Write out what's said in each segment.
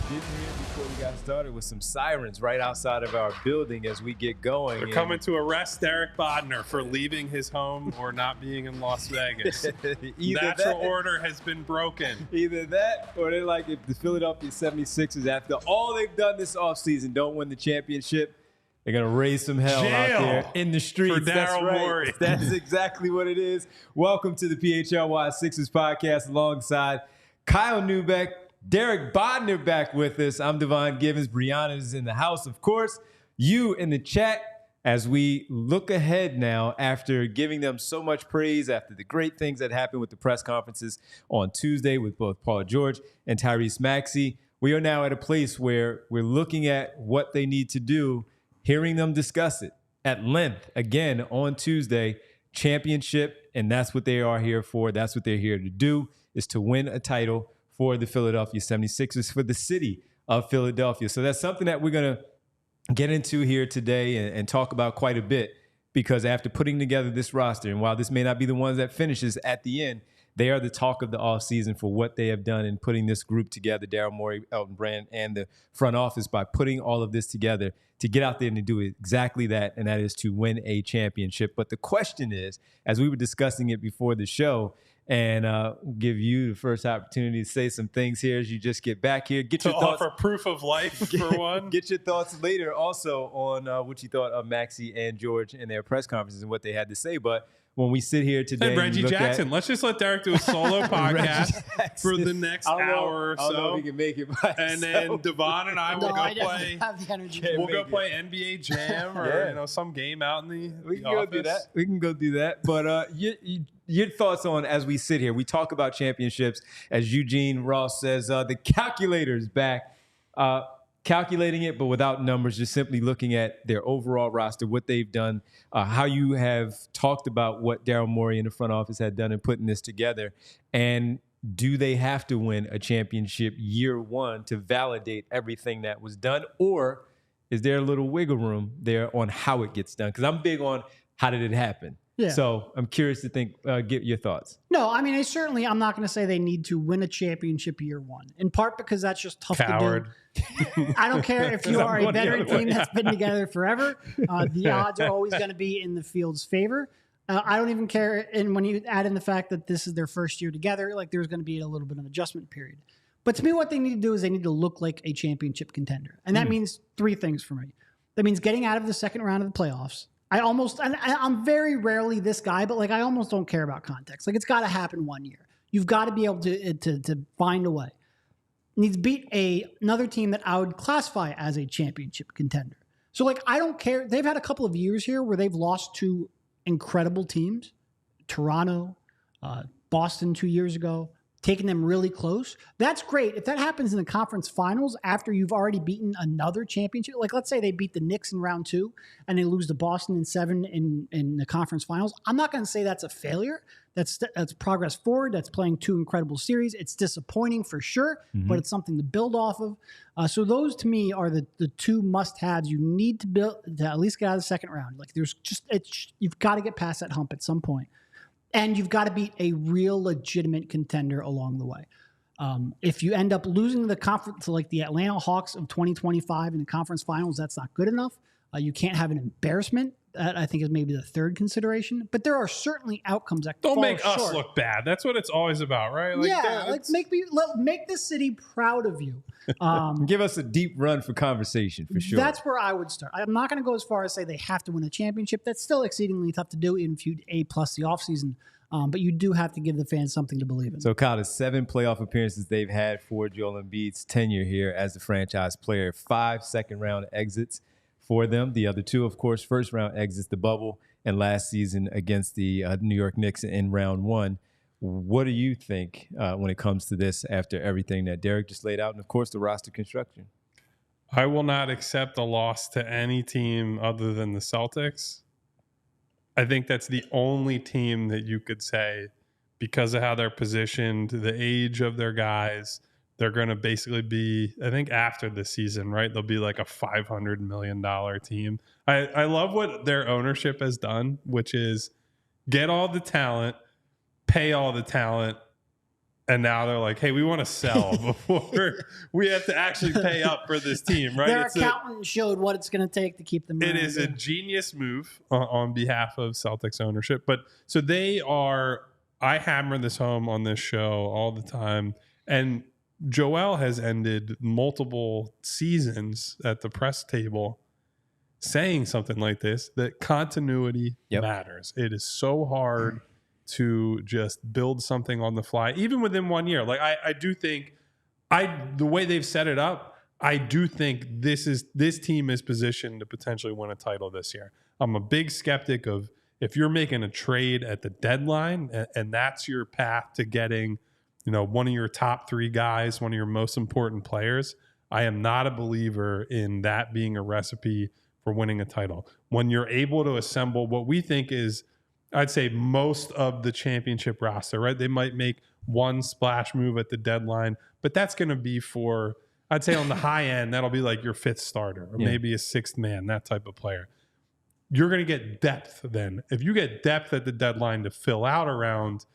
getting here before we got started with some sirens right outside of our building as we get going. They're coming to arrest Derek Bodner for leaving his home or not being in Las Vegas. Natural order has been broken. Either that or they're like, if the Philadelphia 76ers, after all they've done this offseason, don't win the championship, they're going to raise some hell out there in the streets. For Daryl Morey. That's exactly what it is. Welcome to the PHLY Sixers podcast alongside Kyle Neubeck, Derek Bodner back with us. I'm Devon Givens. Brianna is in the house, of course. You in the chat as we look ahead now after giving them so much praise after the great things that happened with the press conferences on Tuesday with both Paul George and Tyrese Maxey. We are now at a place where we're looking at what they need to do, hearing them discuss it at length again on Tuesday. Championship, and that's what they are here for. That's what they're here to do, is to win a title for the Philadelphia 76ers, for the city of Philadelphia. So that's something that we're going to get into here today and talk about quite a bit, because after putting together this roster, and while this may not be the ones that finishes at the end, they are the talk of the offseason for what they have done in putting this group together, Daryl Morey, Elton Brand, and the front office, by putting all of this together to get out there and to do exactly that, and that is to win a championship. But the question is, as we were discussing it before the show, and give you the first opportunity to say some things here as you just get back here. Get your thoughts. Offer proof of life, for one. Get your thoughts later also on what you thought of Maxey and George in their press conferences and what they had to say. But when we sit here today, and Reggie Jackson. Let's just let Derek do a solo podcast for the next hour or so. I don't know if he can make it by and then Devon and I will go play. We'll go play NBA Jam or some game out in the We can office. go do that. We can go do that. But your thoughts on, as we sit here, we talk about championships, as Eugene Ross says, the calculator's back. Calculating it, but without numbers, just simply looking at their overall roster, what they've done, how you have talked about what Daryl Morey in the front office had done in putting this together. And do they have to win a championship year one to validate everything that was done? Or is there a little wiggle room there on how it gets done? Because I'm big on how did it happen. Yeah. So I'm curious to get your thoughts. No, I mean, I'm not going to say they need to win a championship year one, in part because that's just tough to do. I don't care if you are a veteran team that's been together forever. The odds are always going to be in the field's favor. I don't even care. And when you add in the fact that this is their first year together, like there's going to be a little bit of an adjustment period. But to me, what they need to do is they need to look like a championship contender. And that means three things for me. That means getting out of the second round of the playoffs. I'm very rarely this guy, but like I almost don't care about context. Like it's got to happen one year. You've got to be able to find a way. Needs to beat another team that I would classify as a championship contender. So like I don't care. They've had a couple of years here where they've lost to incredible teams, Toronto, Boston 2 years ago, taking them really close. That's great. If that happens in the conference finals after you've already beaten another championship, like let's say they beat the Knicks in round 2 and they lose to Boston in 7 in the conference finals, I'm not going to say that's a failure. That's progress forward. That's playing 2 incredible series. It's disappointing for sure, but it's something to build off of. So those to me are the 2 must-haves you need to build to at least get out of the second round. Like you've got to get past that hump at some point. And you've got to beat a real legitimate contender along the way. If you end up losing the conference to like the Atlanta Hawks of 2025 in the conference finals, that's not good enough. You can't have an embarrassment. That I think is maybe the third consideration. But there are certainly outcomes that don't fall make short. Us look bad. That's what it's always about, right? Like, make the city proud of you. Give us a deep run for conversation, for sure. That's where I would start. I'm not going to go as far as say they have to win a championship. That's still exceedingly tough to do, even if you A+ the offseason. But you do have to give the fans something to believe in. So, Kyle, the 7 playoff appearances they've had for Joel Embiid's tenure here as the franchise player, 5 second-round exits for them. The other 2, of course, first-round exits, the bubble, and last season against the New York Knicks in round 1. What do you think when it comes to this after everything that Derek just laid out and, of course, the roster construction? I will not accept a loss to any team other than the Celtics. I think that's the only team that you could say, because of how they're positioned, the age of their guys, they're going to basically be, I think after the season, right? They'll be like a $500 million team. I love what their ownership has done, which is get all the talent, pay all the talent, And now they're like, hey, we want to sell before we have to actually pay up for this team, right? Their accountant showed what it's going to take to keep them. It is a genius move on behalf of Celtics ownership. But so they are, I hammer this home on this show all the time. And Joel has ended multiple seasons at the press table saying something like this, that continuity matters. It is so hard to just build something on the fly, even within 1 year. Like I do think the way they've set it up, I do think this team is positioned to potentially win a title this year. I'm a big skeptic of if you're making a trade at the deadline and that's your path to getting, one of your top 3 guys, one of your most important players. I am not a believer in that being a recipe for winning a title. When you're able to assemble what we think is, I'd say, most of the championship roster, right? They might make one splash move at the deadline, but that's going to be for, I'd say on the high end, that'll be like your 5th starter or maybe a 6th man, that type of player. You're going to get depth then. If you get depth at the deadline to fill out around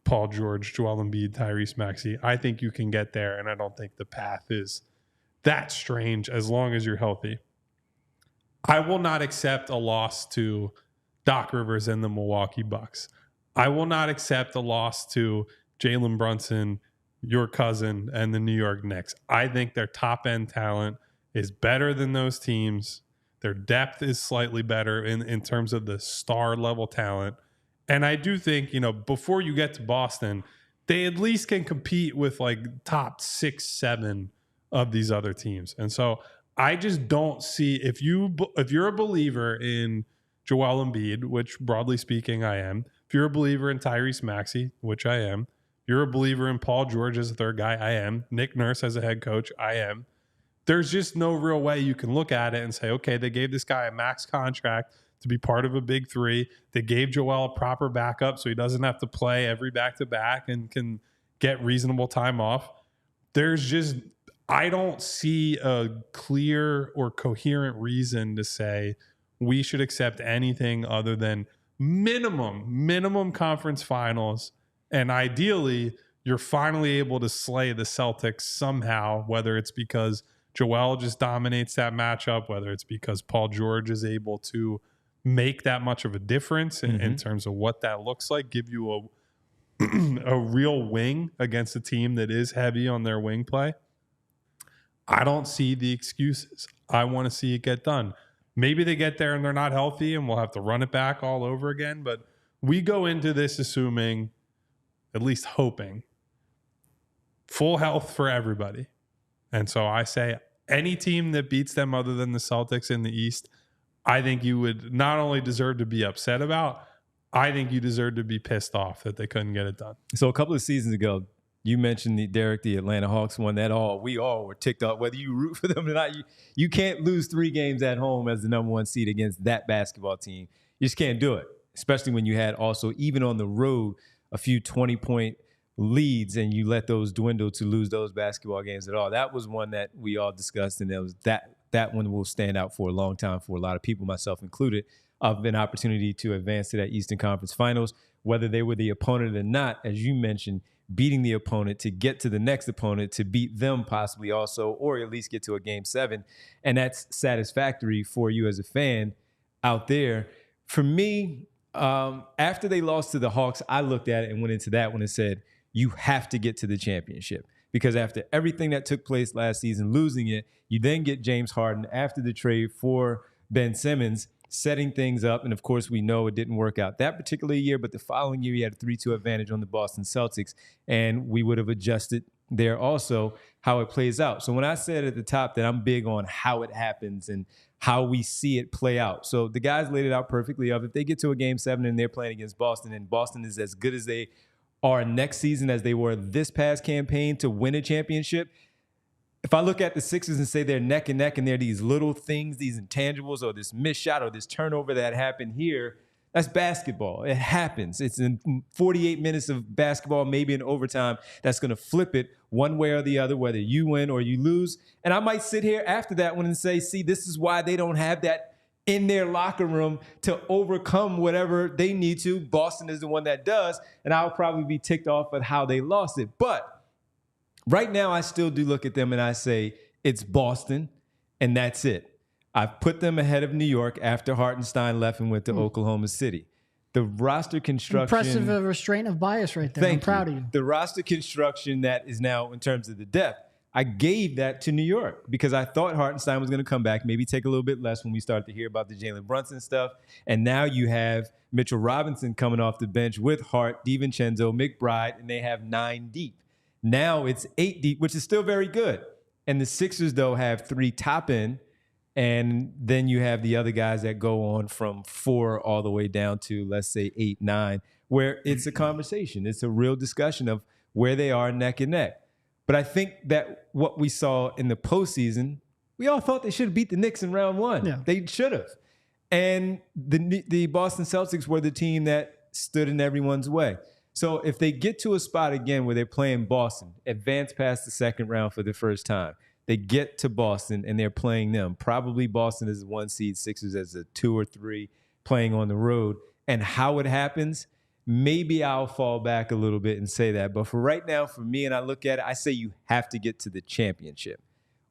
Paul George, Joel Embiid, Tyrese Maxey, I think you can get there, and I don't think the path is that strange as long as you're healthy. I will not accept a loss to Doc Rivers and the Milwaukee Bucks. I will not accept a loss to Jalen Brunson, your cousin, and the New York Knicks. I think their top-end talent is better than those teams. Their depth is slightly better in terms of the star-level talent. And I do think, before you get to Boston, they at least can compete with like top 6, 7 of these other teams. And so I just don't see, if you're a believer in Joel Embiid, which broadly speaking I am, if you're a believer in Tyrese Maxey, which I am, if you're a believer in Paul George as a 3rd guy, I am, Nick Nurse as a head coach, I am, there's just no real way you can look at it and say, okay, they gave this guy a max contract to be part of a big 3. They gave Joel a proper backup so he doesn't have to play every back-to-back and can get reasonable time off. I don't see a clear or coherent reason to say we should accept anything other than minimum conference finals. And ideally, you're finally able to slay the Celtics somehow, whether it's because Joel just dominates that matchup, whether it's because Paul George is able to make that much of a difference in terms of what that looks like, give you a real wing against a team that is heavy on their wing play. I don't see the excuses. I want to see it get done. Maybe they get there and they're not healthy and we'll have to run it back all over again. But we go into this assuming, at least hoping, full health for everybody. And so I say any team that beats them other than the Celtics in the East, I think you would not only deserve to be upset about, I think you deserve to be pissed off that they couldn't get it done. So a couple of seasons ago, you mentioned Derek, the Atlanta Hawks won that all. We all were ticked off. Whether you root for them or not, you can't lose 3 games at home as the number 1 seed against that basketball team. You just can't do it, especially when you had also, even on the road, a few 20-point leads and you let those dwindle to lose those basketball games at all. That was one that we all discussed, and that one will stand out for a long time for a lot of people, myself included, of an opportunity to advance to that Eastern Conference Finals, whether they were the opponent or not, as you mentioned, beating the opponent to get to the next opponent, to beat them possibly also, or at least get to a Game 7. And that's satisfactory for you as a fan out there. For me, after they lost to the Hawks, I looked at it and went into that one and said, you have to get to the championship. Because after everything that took place last season, losing it, you then get James Harden after the trade for Ben Simmons, setting things up. And of course, we know it didn't work out that particular year, but the following year, he had a 3-2 advantage on the Boston Celtics. And we would have adjusted there also how it plays out. So when I said at the top that I'm big on how it happens and how we see it play out. So the guys laid it out perfectly. If they get to a Game 7 and they're playing against Boston, and Boston is as good as they are next season as they were this past campaign to win a championship, if I look at the Sixers and say they're neck and neck and they're these little things, these intangibles, or this missed shot or this turnover that happened here, that's basketball. It happens. It's in 48 minutes of basketball, maybe in overtime, that's going to flip it one way or the other, whether you win or you lose. And I might sit here after that one and say, see, this is why they don't have that in their locker room to overcome whatever they need to. Boston is the one that does, and I'll probably be ticked off at how they lost it. But right now, I still do look at them and I say, it's Boston, and that's it. I've put them ahead of New York after Hartenstein left and went to Oklahoma City. The roster construction... Impressive restraint of bias right there. I'm proud of you. The roster construction that is now, in terms of the depth, I gave that to New York because I thought Hartenstein was going to come back, maybe take a little bit less when we started to hear about the Jalen Brunson stuff. And now you have Mitchell Robinson coming off the bench with Hart, DiVincenzo, McBride, and they have 9 deep. Now it's 8 deep, which is still very good. And the Sixers, though, have 3 top end. And then you have the other guys that go on from 4 all the way down to, let's say, 8, 9, where it's a conversation. It's a real discussion of where they are neck and neck. But I think that what we saw in the postseason, we all thought they should have beat the Knicks in round 1. Yeah. They should have. And the Boston Celtics were the team that stood in everyone's way. So if they get to a spot again where they're playing Boston, advance past the second round for the first time, they get to Boston and they're playing them. Probably Boston is a 1 seed, Sixers as a 2 or 3, playing on the road. And how it happens, maybe I'll fall back a little bit and say that. But for right now, for me, and I look at it, I say you have to get to the championship.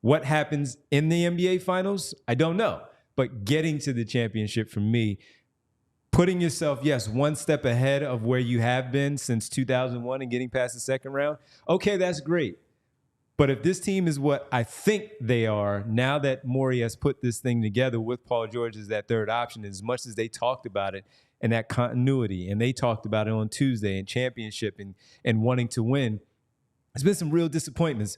What happens in the NBA Finals, I don't know. But getting to the championship for me, putting yourself, yes, 1 step ahead of where you have been since 2001 and getting past the second round, okay, that's great. But if this team is what I think they are, now that Morey has put this thing together with Paul George as that third option, as much as they talked about it and that continuity, and they talked about it on Tuesday and championship and wanting to win, there's been some real disappointments.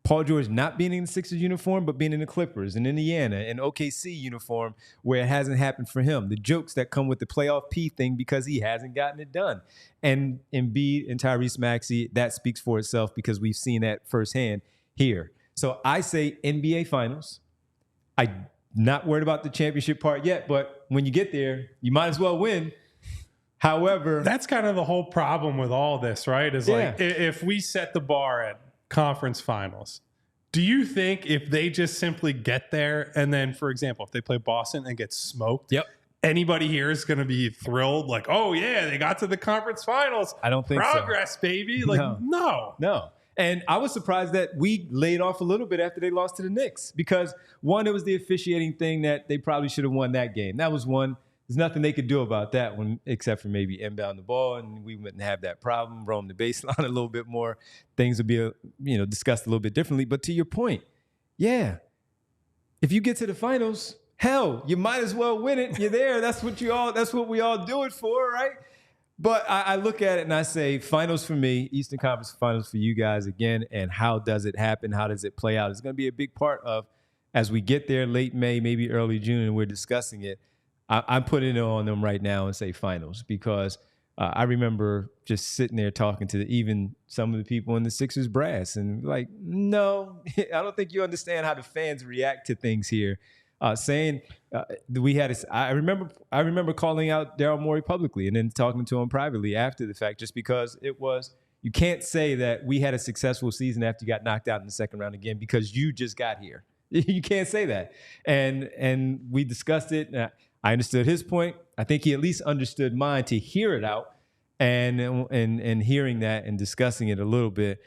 Paul George not being in the Sixers uniform, but being in the Clippers and Indiana and OKC uniform where it hasn't happened for him. The jokes that come with the playoff P thing because he hasn't gotten it done. And Embiid and Tyrese Maxey, that speaks for itself because we've seen that firsthand here. So I say NBA Finals. I'm not worried about the championship part yet, but when you get there, you might as well win. However, that's kind of the whole problem with all this, right? Is like if we set the bar at conference finals, do you think if they just simply get there and then, for example, if they play Boston and get smoked, anybody here is going to be thrilled? Like, oh yeah, they got to the conference finals. I don't think progress, baby. Like, no. And I was surprised that we laid off a little bit after they lost to the Knicks because, one, it was the officiating thing that they probably should have won that game. That was one. There's nothing they could do about that one except for maybe inbound the ball, and we wouldn't have that problem. Roam the baseline a little bit more. Things would be, discussed a little bit differently. But to your point, if you get to the finals, hell, you might as well win it. You're there. That's what we all do it for, right? But I look at it and I say finals for me, Eastern Conference Finals for you guys again, and how does it happen? How does it play out? It's going to be a big part of as we get there late May, maybe early June, and we're discussing it. I'm putting it on them right now and say finals because I remember just sitting there talking to even some of the people in the Sixers brass and like, no, I don't think you understand how the fans react to things here. Saying we had I remember calling out Daryl Morey publicly and then talking to him privately after the fact just because you can't say that we had a successful season after you got knocked out in the second round again because you just got here. You can't say that. And we discussed it. I understood his point. I think he at least understood mine to hear it out and hearing that and discussing it a little bit.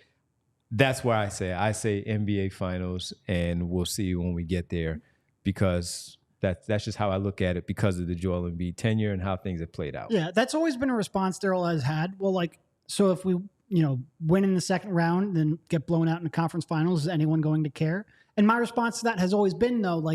That's why I say NBA Finals, and we'll see when we get there because that's just how I look at it because of the Joel Embiid tenure and how things have played out. Yeah, that's always been a response Daryl has had. Well, so if we win in the second round, then get blown out in the conference finals, is anyone going to care? And my response to that has always been, though,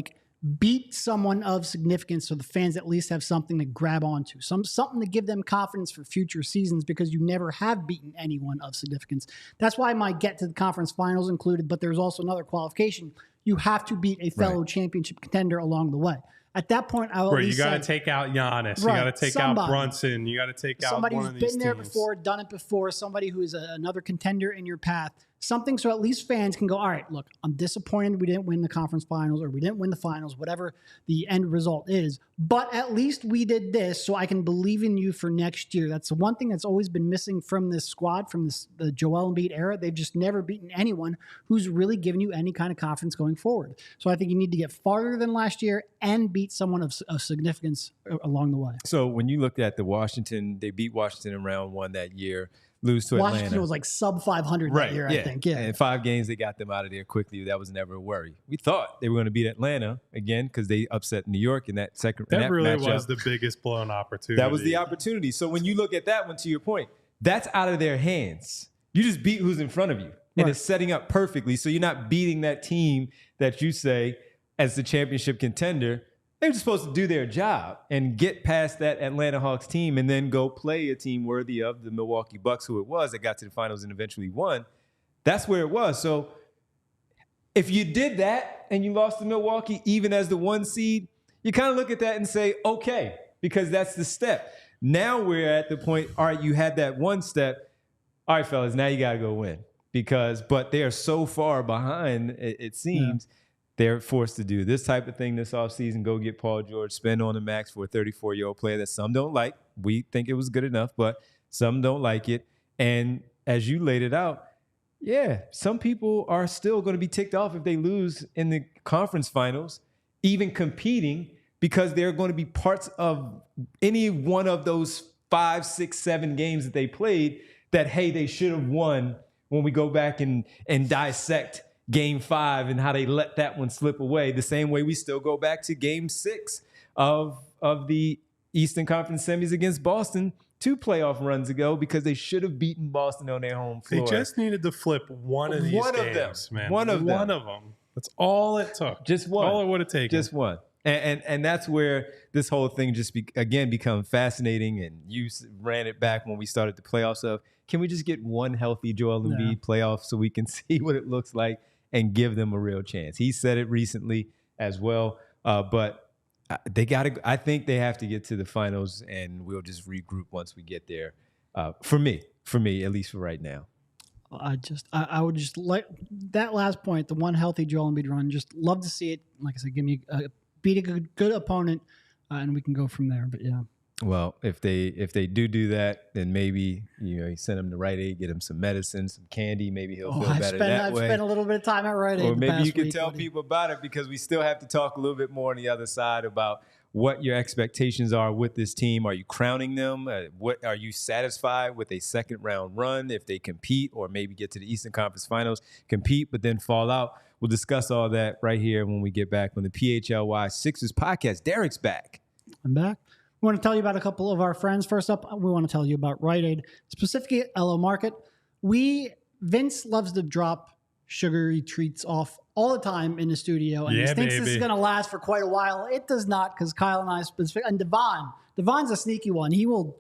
beat someone of significance so the fans at least have something to grab onto, something to give them confidence for future seasons because you never have beaten anyone of significance. That's why my get to the conference finals included, but there's also another qualification. You have to beat a fellow championship contender along the way. At that point, I will you got to take out Giannis. You got to take out Brunson. You got to take out somebody one who's of these been there teams. before, done it before, somebody who is another contender in your path. Something so at least fans can go, all right, look, I'm disappointed we didn't win the conference finals or we didn't win the finals, whatever the end result is. But at least we did this so I can believe in you for next year. That's the one thing that's always been missing from this squad, from the Joel Embiid era. They've just never beaten anyone who's really given you any kind of confidence going forward. So I think you need to get farther than last year and be beat someone of significance along the way. So when you looked at they beat Washington in round 1 that year, lose to Washington Atlanta. was like sub 500 that year, I think. Yeah. And 5 games, they got them out of there quickly. That was never a worry. We thought they were going to beat Atlanta again because they upset New York in that second that really matchup. was the biggest blown opportunity. That was the opportunity. So when you look at that one, to your point, that's out of their hands. You just beat who's in front of you. And it's setting up perfectly. So you're not beating that team that you say as the championship contender. They're just supposed to do their job and get past that Atlanta Hawks team and then go play a team worthy of the Milwaukee Bucks, who it was, that got to the finals and eventually won. That's where it was. So if you did that and you lost to Milwaukee, even as the 1 seed, you kind of look at that and say, okay, because that's the step. Now we're at the point, all right, you had that 1 step. All right, fellas, now you got to go win. But they are so far behind, it seems. Yeah. They're forced to do this type of thing this offseason, go get Paul George, spend on the max for a 34-year-old player that some don't like. We think it was good enough, but some don't like it. And as you laid it out, yeah, some people are still going to be ticked off if they lose in the conference finals, even competing, because they're going to be parts of any one of those 5, 6, 7 games that they played that, hey, they should have won when we go back and dissect Game 5 and how they let that one slip away, the same way we still go back to Game 6 of the Eastern Conference semis against Boston 2 playoff runs ago, because they should have beaten Boston on their home floor. They just needed to flip one of these games, man. One of them. That's all it took. Just one. All it would have taken. Just one. And that's where this whole thing just become fascinating. And you ran it back when we started the playoffs of, can we just get one healthy Joel Embiid playoff so we can see what it looks like and give them a real chance? He said it recently as well, but I think they have to get to the finals, and we'll just regroup once we get there. For me, at least for right now. I would just like that last point, the one healthy Joel Embiid run. Just love to see it. Like I said, give me beat a good opponent, and we can go from there. But yeah. Well, if they do that, then maybe you send him to Rite Aid, get him some medicine, some candy. Maybe he'll feel better that way. I've spent a little bit of time at Rite Aid. Or maybe you can tell people about it, because we still have to talk a little bit more on the other side about what your expectations are with this team. Are you crowning them? What are you satisfied with a second round run if they compete, or maybe get to the Eastern Conference Finals, compete but then fall out? We'll discuss all that right here when we get back on the PHLY Sixers podcast. Derek's back. I'm back. We want to tell you about a couple of our friends. First up, we want to tell you about Rite Aid, specifically at LO Market. Vince loves to drop sugary treats off all the time in the studio, and he thinks this is going to last for quite a while. It does not, because Kyle and I specifically, and Devon's a sneaky one. He will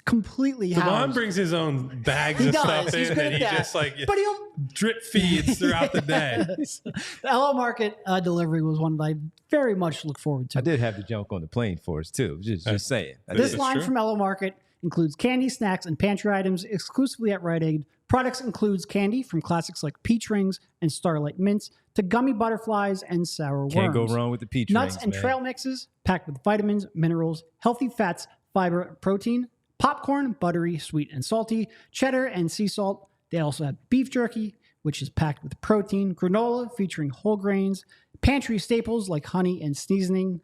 completely Devon brings his own bags of stuff in, and he just but he'll drip feeds throughout the day. The LO Market delivery was one that I very much look forward to. I did have the junk on the plane for us too. Just saying. This line from LO Market includes candy, snacks, and pantry items exclusively at Rite Aid. Products includes candy from classics like peach rings and Starlight Mints to gummy butterflies and sour worms. Can't go wrong with the peach rings, Nuts and trail mixes packed with vitamins, minerals, healthy fats, fiber, protein, popcorn, buttery, sweet and salty, cheddar and sea salt. They also have beef jerky, which is packed with protein, granola featuring whole grains, pantry staples like honey and seasonings.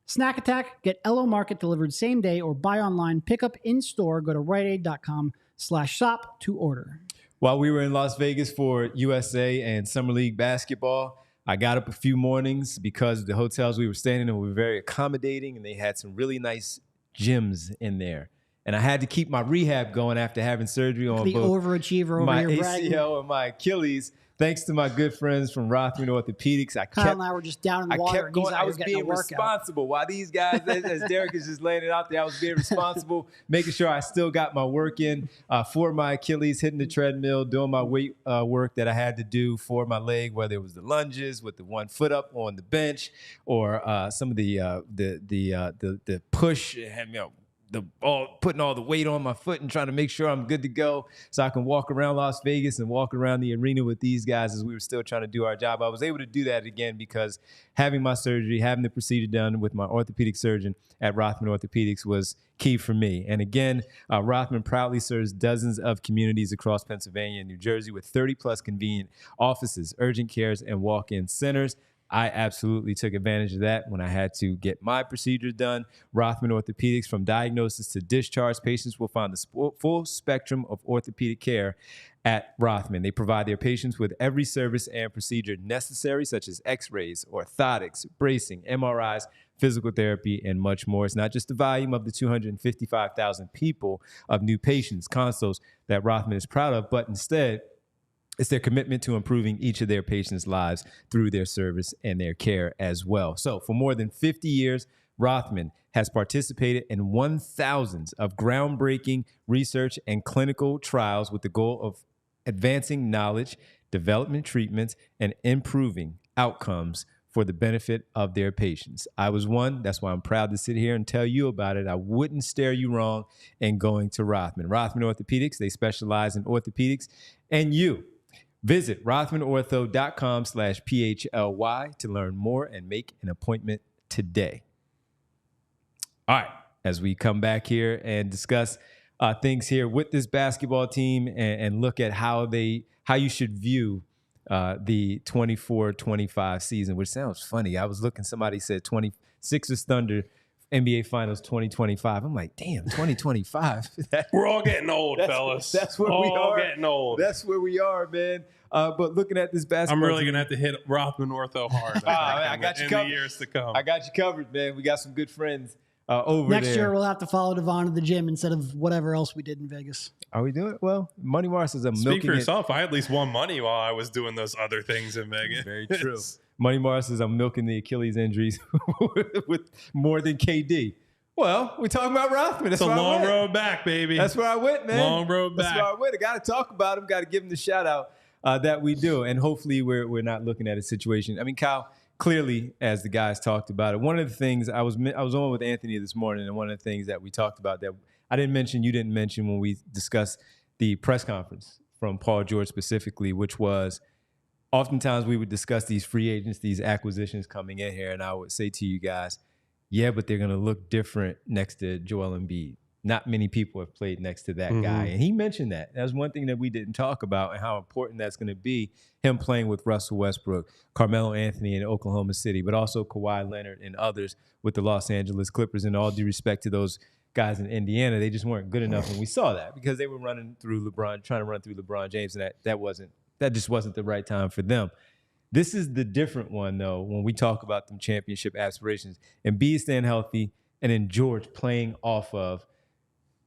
Snack Attack, get LO Market delivered same day or buy online, pick up in store. Go to riteaid.com/shop to order. While we were in Las Vegas for USA and Summer League basketball, I got up a few mornings because the hotels we were staying in were very accommodating, and they had some really nice gyms in there. And I had to keep my rehab going after having surgery on the both overachiever over my here, ACL and my Achilles. Thanks to my good friends from Rothman Orthopedics, Kyle and I were just down in the water. I kept going. I was being responsible. While these guys, as Derek is just laying it out there, I was being responsible, making sure I still got my work in for my Achilles, hitting the treadmill, doing my weight work that I had to do for my leg, whether it was the lunges with the 1 foot up on the bench, or some of the push, putting all the weight on my foot and trying to make sure I'm good to go so I can walk around Las Vegas and walk around the arena with these guys as we were still trying to do our job. I was able to do that again because having my surgery, having the procedure done with my orthopedic surgeon at Rothman Orthopedics was key for me. And again, Rothman proudly serves dozens of communities across Pennsylvania and New Jersey with 30 plus convenient offices, urgent cares, and walk-in centers. I absolutely took advantage of that when I had to get my procedure done. Rothman Orthopedics, from diagnosis to discharge, patients will find the full spectrum of orthopedic care at Rothman. They provide their patients with every service and procedure necessary, such as x-rays, orthotics, bracing, MRIs, physical therapy, and much more. It's not just the volume of the 255,000 people of new patients, consults that Rothman is proud of, but instead, it's their commitment to improving each of their patients' lives through their service and their care as well. So for more than 50 years, Rothman has participated in 1,000s of groundbreaking research and clinical trials with the goal of advancing knowledge, development treatments, and improving outcomes for the benefit of their patients. I was one. That's why I'm proud to sit here and tell you about it. I wouldn't stare you wrong in going to Rothman. Rothman Orthopedics, they specialize in orthopedics, and you. Visit rothmanortho.com/PHLY to learn more and make an appointment today. All right, as we come back here and discuss things here with this basketball team and look at how you should view the 24-25 season, which sounds funny. I was looking, somebody said 26ers Thunder NBA Finals 2025. I'm like, damn, 2025. We're all getting old, fellas. That's where we are. All getting old. That's where we are, man. But looking at this basketball, I'm really gonna have to hit Rothman Ortho hard. I got you covered. In the years to come. I got you covered, man. We got some good friends over Next there. year, we'll have to follow Devon to the gym instead of whatever else we did in Vegas. Are we doing it? Well, Money Mars is Speak for yourself. I at least won money while I was doing those other things in Vegas. Very true. Money Mars says I'm milking the Achilles injuries with more than KD. Well, we're talking about Rothman. It's a long road back, baby. That's where I went, man. Long road back. That's where I went. I got to talk about him. Got to give him the shout out that we do. And hopefully we're not looking at a situation. I mean, Kyle, clearly, as the guys talked about it, one of the things I was on with Anthony this morning, and one of the things that we talked about that I didn't mention, you didn't mention when we discussed the press conference from Paul George specifically, which was oftentimes we would discuss these free agents, these acquisitions coming in here, and I would say to you guys, yeah, but they're going to look different next to Joel Embiid. Not many people have played next to that guy. And he mentioned that. That's one thing that we didn't talk about, and how important that's going to be, him playing with Russell Westbrook, Carmelo Anthony in Oklahoma City, but also Kawhi Leonard and others with the Los Angeles Clippers. And all due respect to those guys in Indiana, they just weren't good enough. And we saw that because they were trying to run through LeBron James, and that just wasn't the right time for them. This is the different one, though, when we talk about them championship aspirations. Embiid staying healthy, and then George playing off of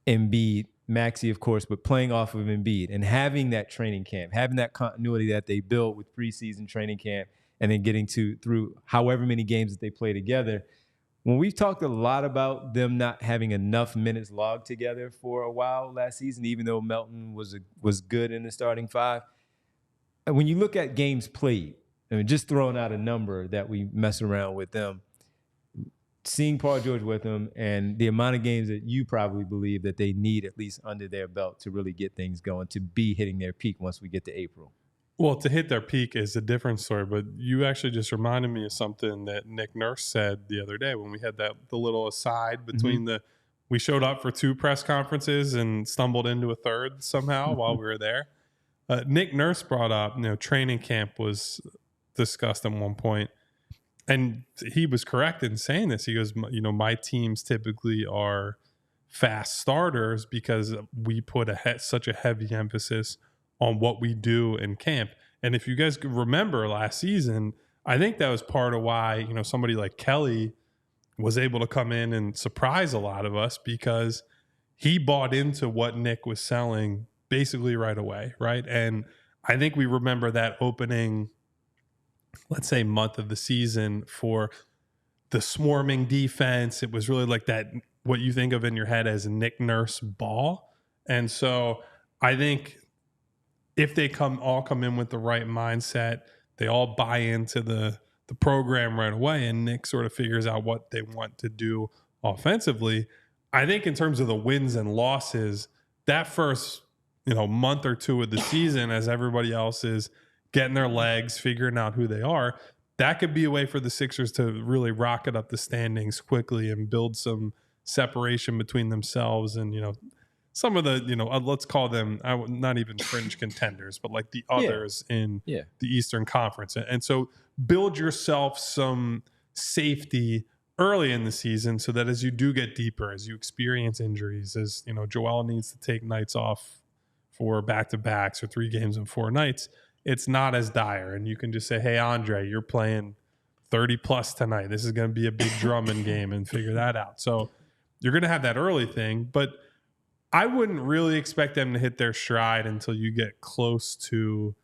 Embiid, Maxey, of course, but playing off of Embiid and having that training camp, having that continuity that they built with preseason training camp, and then getting through however many games that they play together. When we've talked a lot about them not having enough minutes logged together for a while last season, even though Melton was good in the starting five, and when you look at games played, I mean, just throwing out a number that we mess around with them, seeing Paul George with them, and the amount of games that you probably believe that they need at least under their belt to really get things going, to be hitting their peak once we get to April. Well, to hit their peak is a different story, but you actually just reminded me of something that Nick Nurse said the other day when we had the little aside between we showed up for 2 press conferences and stumbled into a third somehow while we were there. Nick Nurse brought up, training camp was discussed at one point, and he was correct in saying this. He goes, my teams typically are fast starters because we put such a heavy emphasis on what we do in camp. And if you guys remember last season, I think that was part of why, somebody like Kelly was able to come in and surprise a lot of us, because he bought into what Nick was selling basically right away, right? And I think we remember that opening, let's say, month of the season for the swarming defense. It was really like that, what you think of in your head as Nick Nurse ball. And so I think if they all come in with the right mindset, they all buy into the program right away, and Nick sort of figures out what they want to do offensively. I think in terms of the wins and losses, that first month or two of the season, as everybody else is getting their legs, figuring out who they are, that could be a way for the Sixers to really rocket up the standings quickly and build some separation between themselves and some of the, let's call them, not even fringe contenders, but like the others in the Eastern Conference. And so build yourself some safety early in the season so that as you do get deeper, as you experience injuries, as Joel needs to take nights off for back-to-backs or 3 games in 4 nights, it's not as dire. And you can just say, hey, Andre, you're playing 30 plus tonight. This is going to be a big Drummond game, and figure that out. So you're going to have that early thing, but I wouldn't really expect them to hit their stride until you get close to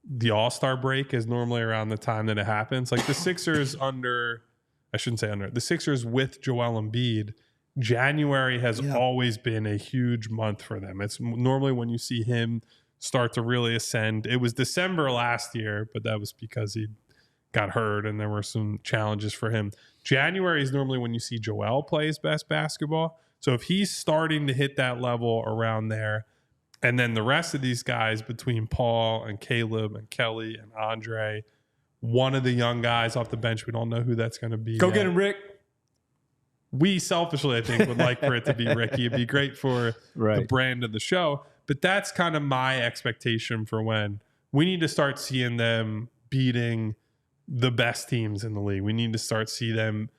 the All-Star break, is normally around the time that it happens. Like the Sixers the Sixers with Joel Embiid, January has always been a huge month for them. It's normally when you see him start to really ascend. It was December last year, but that was because he got hurt and there were some challenges for him. January is normally when you see Joel play his best basketball. So if he's starting to hit that level around there, and then the rest of these guys between Paul and Caleb and Kelly and Andre, one of the young guys off the bench, we don't know who that's going to be. Go get him, Rick. We selfishly, I think, would like for it to be Ricky. It'd be great for the brand of the show. But that's kind of my expectation for when we need to start seeing them beating the best teams in the league. We need to start see them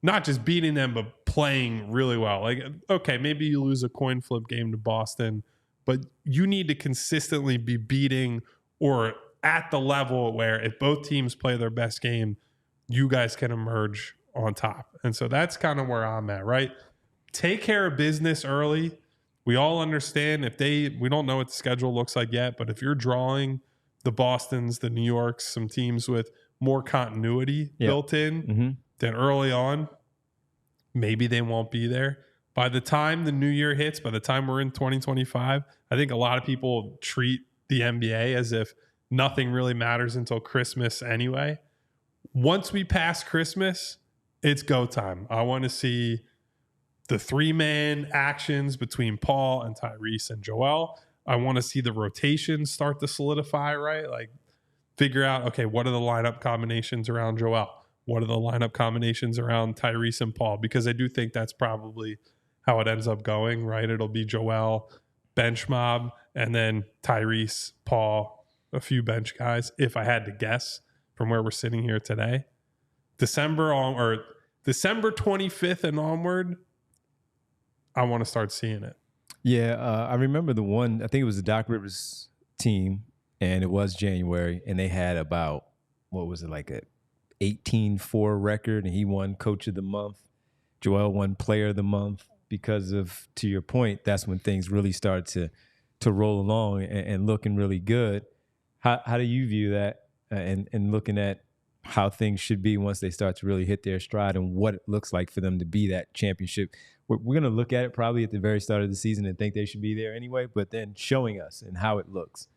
not just beating them, but playing really well. Like, okay, maybe you lose a coin flip game to Boston, but you need to consistently be beating or at the level where if both teams play their best game, you guys can emerge on top. And so that's kind of where I'm at, right? Take care of business early. We all understand we don't know what the schedule looks like yet, but if you're drawing the Bostons, the New Yorks, some teams with more continuity built in, then early on, maybe they won't be there. By the time the new year hits, by the time we're in 2025, I think a lot of people treat the NBA as if nothing really matters until Christmas anyway. Once we pass Christmas, it's go time. I want to see the 3-man actions between Paul and Tyrese and Joel. I want to see the rotations start to solidify, right? Like figure out, okay, what are the lineup combinations around Joel? What are the lineup combinations around Tyrese and Paul? Because I do think that's probably how it ends up going, right? It'll be Joel, bench mob, and then Tyrese, Paul, a few bench guys, if I had to guess from where we're sitting here today. December 25th and onward, I want to start seeing it. Yeah, I remember the one, I think it was the Doc Rivers team, and it was January, and they had about, like a 18-4 record, and he won Coach of the Month. Joel won Player of the Month because of, to your point, that's when things really start to roll along and looking really good. How do you view that and looking at how things should be once they start to really hit their stride and what it looks like for them to be that championship? We're going to look at it probably at the very start of the season and think they should be there anyway, but then showing us and how it looks.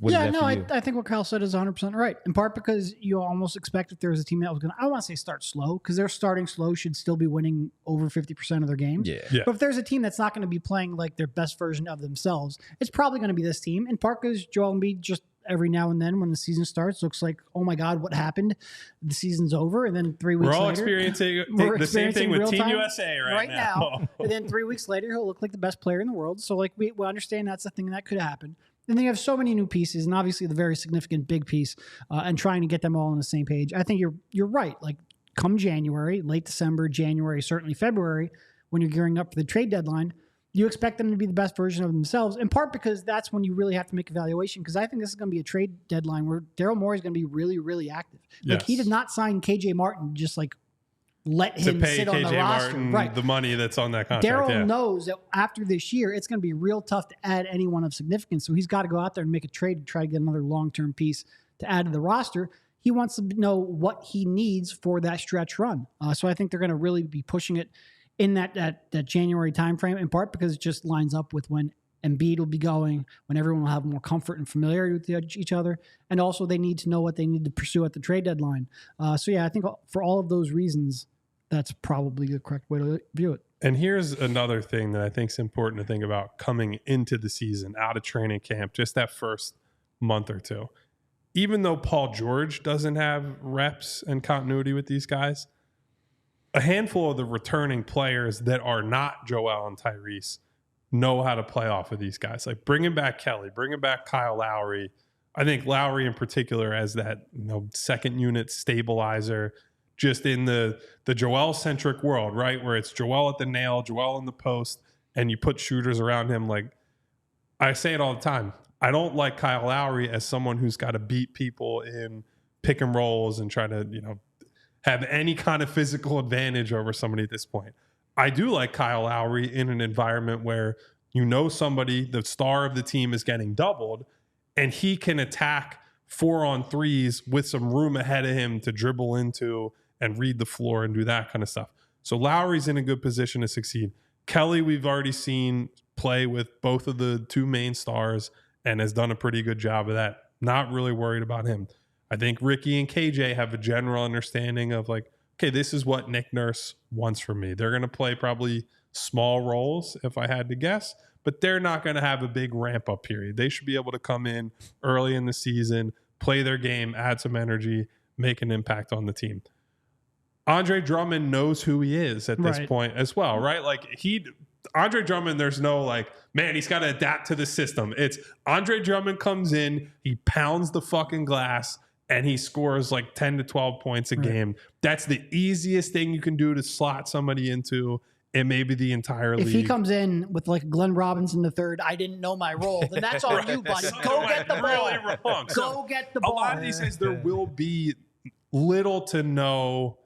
I think what Kyle said is 100% right. In part because you almost expect if there was a team that was going to, I don't want to say start slow, because their starting slow should still be winning over 50% of their games. Yeah. But if there's a team that's not going to be playing like their best version of themselves, it's probably going to be this team. In part because Joel Embiid just every now and then when the season starts looks like, oh my God, what happened? The season's over. And then 3 weeks later. We're all experiencing the same thing with Team USA right now. And then 3 weeks later, he'll look like the best player in the world. So like we understand that's a thing that could happen. And then you have so many new pieces, and obviously the very significant big piece, and trying to get them all on the same page. I think you're right. Like come January, late December, January, certainly February, when you're gearing up for the trade deadline, you expect them to be the best version of themselves, in part because that's when you really have to make evaluation, because I think this is going to be a trade deadline where Daryl Morey is going to be really, really active. Like he did not sign KJ Martin just like let him sit on the roster. Martin the money that's on that contract. Daryl knows that after this year, it's going to be real tough to add anyone of significance. So he's got to go out there and make a trade to try to get another long-term piece to add to the roster. He wants to know what he needs for that stretch run. So I think they're going to really be pushing it in that January timeframe, in part because it just lines up with when Embiid will be going, when everyone will have more comfort and familiarity with each other. And also they need to know what they need to pursue at the trade deadline. I think for all of those reasons, that's probably the correct way to view it. And here's another thing that I think is important to think about coming into the season, out of training camp, just that first month or two. Even though Paul George doesn't have reps and continuity with these guys, a handful of the returning players that are not Joel and Tyrese know how to play off of these guys. Like bringing back Kelly, bringing back Kyle Lowry. I think Lowry in particular as that second unit stabilizer, just in the Joel-centric world, right? Where it's Joel at the nail, Joel in the post, and you put shooters around him. Like I say it all the time. I don't like Kyle Lowry as someone who's got to beat people in pick and rolls and try to, have any kind of physical advantage over somebody at this point. I do like Kyle Lowry in an environment where somebody, the star of the team, is getting doubled, and he can attack 4-on-3s with some room ahead of him to dribble into and read the floor and do that kind of stuff. So Lowry's in a good position to succeed. Kelly, we've already seen play with both of the two main stars and has done a pretty good job of that. Not really worried about him. I think Ricky and KJ have a general understanding of like, okay, this is what Nick Nurse wants from me. They're going to play probably small roles, if I had to guess, but they're not going to have a big ramp-up period. They should be able to come in early in the season, play their game, add some energy, make an impact on the team. Andre Drummond knows who he is at this point as well, right? Like Andre Drummond, there's no like, man, he's got to adapt to the system. It's Andre Drummond comes in, he pounds the fucking glass, and he scores like 10 to 12 points a game. That's the easiest thing you can do to slot somebody into and maybe the entire league. If he comes in with like Glenn Robinson III, I didn't know my role, then that's on you, buddy. Go get the ball. Really wrong. Go get the ball. A lot of these things, there will be little to no,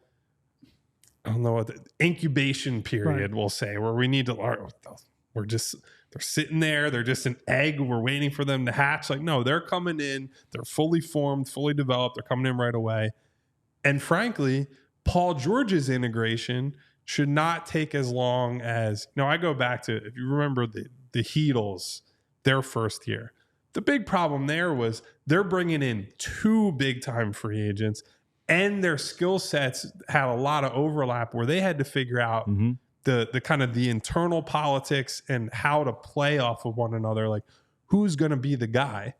I don't know what the incubation period we'll say, where we need to learn. They're sitting there. They're just an egg. We're waiting for them to hatch. Like, no, they're coming in. They're fully formed, fully developed. They're coming in right away. And frankly, Paul George's integration should not take as long as, I go back to, if you remember the Heatles, their first year. The big problem there was they're bringing in 2 big-time free agents, and their skill sets had a lot of overlap where they had to figure out the kind of the internal politics and how to play off of one another. Like, who's going to be the guy?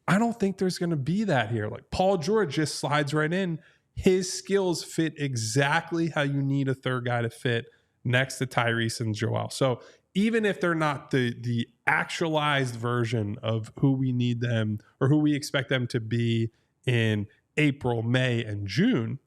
I don't think there's going to be that here. Like, Paul George just slides right in. His skills fit exactly how you need a third guy to fit next to Tyrese and Joel. So even if they're not the actualized version of who we need them or who we expect them to be in April, May, and June,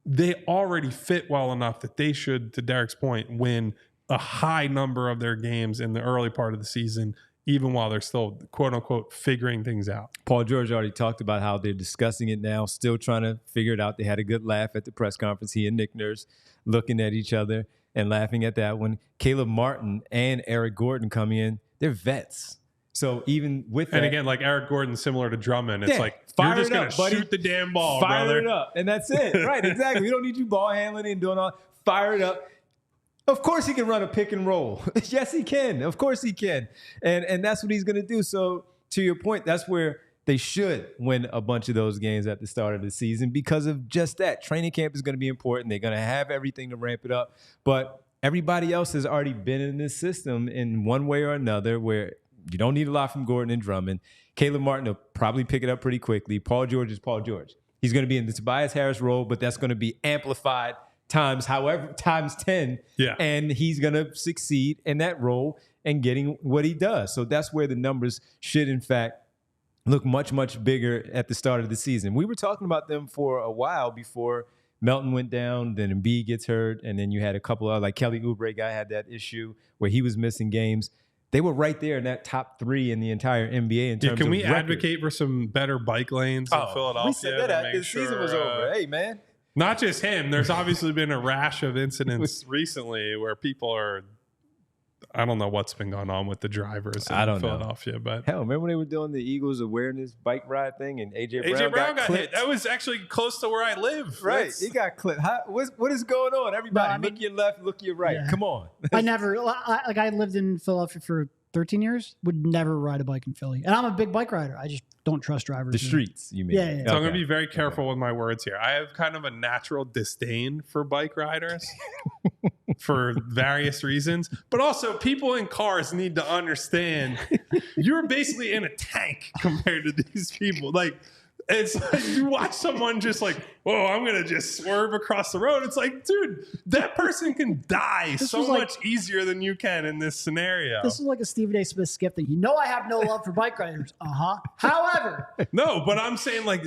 they already fit well enough that they should, to Derek's point, win a high number of their games in the early part of the season, even while they're still, quote unquote, figuring things out. Paul George already talked about how they're discussing it now, still trying to figure it out. They had a good laugh at the press conference, he and Nick Nurse looking at each other and laughing at that. When Caleb Martin and Eric Gordon come in, they're vets. So even with that, and again, like Eric Gordon, similar to Drummond, it's like, you're just going to shoot the damn ball, fire brother. it up. And that's it. Right, exactly. We don't need you ball handling and doing all. Fire it up. Of course he can run a pick and roll. Yes, he can. Of course he can. And that's what he's going to do. So to your point, that's where they should win a bunch of those games at the start of the season because of just that. Training camp is going to be important. They're going to have everything to ramp it up. But everybody else has already been in this system in one way or another where you don't need a lot from Gordon and Drummond. Caleb Martin will probably pick it up pretty quickly. Paul George is Paul George. He's going to be in the Tobias Harris role, but that's going to be amplified times 10. Yeah. And he's going to succeed in that role and getting what he does. So that's where the numbers should, in fact, look much, much bigger at the start of the season. We were talking about them for a while before Melton went down, then Embiid gets hurt, and then you had a couple of, like Kelly Oubre guy had that issue where he was missing games. They were right there in that top 3 in the entire NBA in terms of Can we record. Advocate for some better bike lanes in Philadelphia? We said that after the season was over. Hey, man. Not just him. There's obviously been a rash of incidents recently where people are, I don't know what's been going on with the drivers in Philadelphia. But hell, remember when they were doing the Eagles awareness bike ride thing and AJ Brown got hit? That was actually close to where I live. Right. He got clipped. What is going on? Everybody, look your left, look your right. Yeah. Come on. I lived in Philadelphia for 13 years, would never ride a bike in Philly. And I'm a big bike rider. I just don't trust drivers. The streets, you mean? Yeah. So I'm going to be very careful with my words here. I have kind of a natural disdain for bike riders for various reasons. But also, people in cars need to understand you're basically in a tank compared to these people. Like, It's like you watch someone just like, whoa, I'm going to just swerve across the road. It's like, dude, that person can die so much easier than you can in this scenario. This is like a Stephen A. Smith skip thing. I have no love for bike riders. However. No, but I'm saying like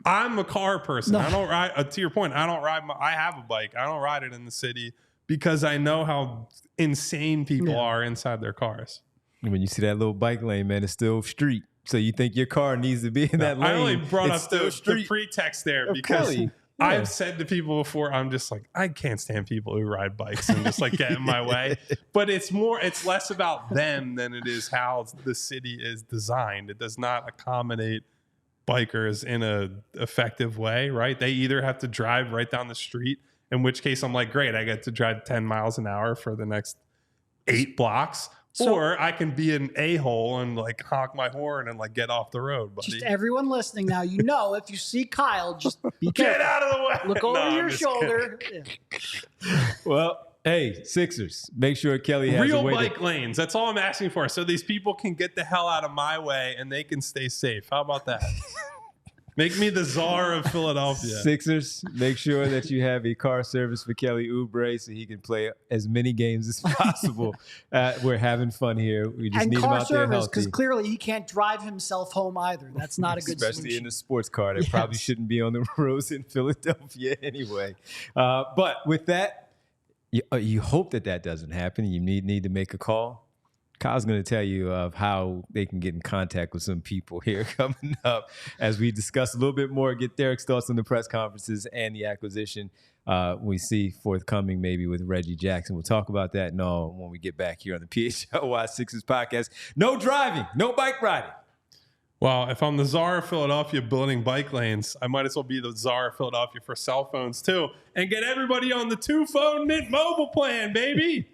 I'm a car person. No. I don't ride, to your point, I don't ride, I have a bike. I don't ride it in the city because I know how insane people are inside their cars. When you see that little bike lane, man, it's still street. So you think your car needs to be in that lane. I only brought up the pretext there because I've said to people before, I'm just like, I can't stand people who ride bikes and just like get in my way. But it's less about them than it is how the city is designed. It does not accommodate bikers in a effective way, right? They either have to drive right down the street, in which case I'm like, great, I get to drive 10 miles an hour for the next 8 blocks. Or I can be an a-hole and like honk my horn and like get off the road, buddy. Just everyone listening now, if you see Kyle, just be careful. Get out of the way. Look over your shoulder. Yeah. Well, hey, Sixers, make sure Kelly has real a way bike lanes. That's all I'm asking for. So these people can get the hell out of my way and they can stay safe. How about that? Make me the czar of Philadelphia. Sixers, make sure that you have a car service for Kelly Oubre so he can play as many games as possible. We're having fun here. We just need him out there healthy. Because clearly he can't drive himself home either. That's not a good Especially solution. in a sports car. They probably shouldn't be on the roads in Philadelphia anyway. But with that, you hope that doesn't happen. You need to make a call. Kyle's going to tell you of how they can get in contact with some people here coming up as we discuss a little bit more, get Derek's thoughts on the press conferences and the acquisition we see forthcoming maybe with Reggie Jackson. We'll talk about that when we get back here on the PHLY Sixers podcast. No driving, no bike riding. Well, if I'm the czar of Philadelphia building bike lanes, I might as well be the czar of Philadelphia for cell phones too and get everybody on the 2-phone Mint Mobile plan, baby.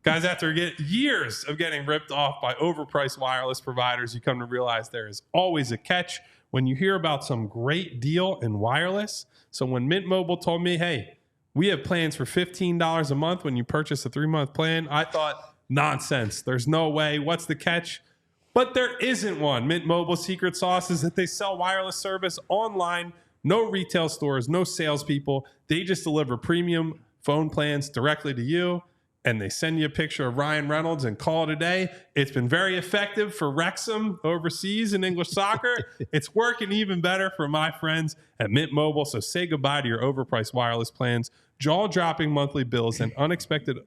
Guys, after years of getting ripped off by overpriced wireless providers, you come to realize there is always a catch when you hear about some great deal in wireless. So when Mint Mobile told me, hey, we have plans for $15 a month when you purchase a 3-month plan, I thought, nonsense. There's no way. What's the catch? But there isn't one. Mint Mobile's secret sauce is that they sell wireless service online, no retail stores, no salespeople. They just deliver premium phone plans directly to you. And they send you a picture of Ryan Reynolds and call it a day. It's been very effective for Wrexham overseas in English soccer. It's working even better for my friends at Mint Mobile. So say goodbye to your overpriced wireless plans, jaw-dropping monthly bills, and unexpected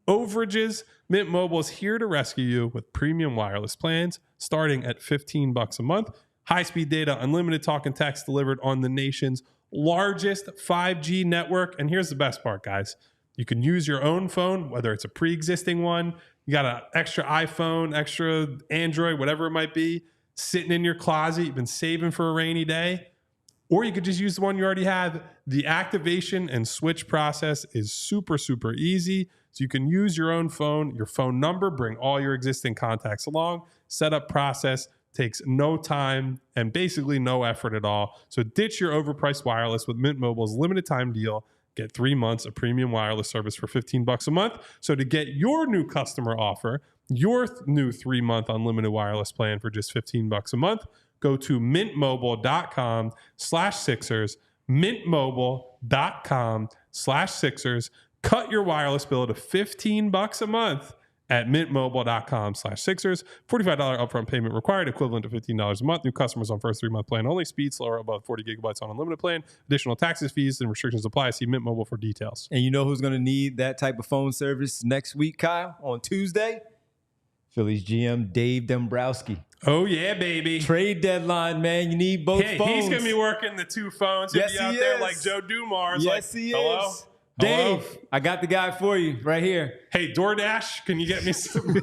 overages. Mint Mobile is here to rescue you with premium wireless plans starting at $15 a month. High-speed data, unlimited talk and text delivered on the nation's largest 5G network. And here's the best part, guys. You can use your own phone, whether it's a pre-existing one, you got an extra iPhone, extra Android, whatever it might be, sitting in your closet, you've been saving for a rainy day, or you could just use the one you already have. The activation and switch process is super, super easy. So you can use your own phone, your phone number, bring all your existing contacts along. Setup process takes no time and basically no effort at all. So ditch your overpriced wireless with Mint Mobile's limited time deal. Get 3 months of premium wireless service for $15 a month. So to get your new customer offer, your new 3-month unlimited wireless plan for just $15 a month, go to mintmobile.com/Sixers, mintmobile.com/Sixers. Cut your wireless bill to $15 a month at mintmobile.com/Sixers. $45 upfront payment required, equivalent to $15 a month. New customers on first 3-month plan only. Speed slower above 40 gigabytes on unlimited plan. Additional taxes, fees, and restrictions apply. See Mint Mobile for details. And you know who's going to need that type of phone service next week, Kyle? On Tuesday? Phillies GM Dave Dombrowski. Oh, yeah, baby. Trade deadline, man. You need both phones. He's going to be working the 2 phones. He'll be out there like Joe Dumars. Yes, he Hello? is. Dave, I got the guy for you right here. Hey, DoorDash, can you get me some?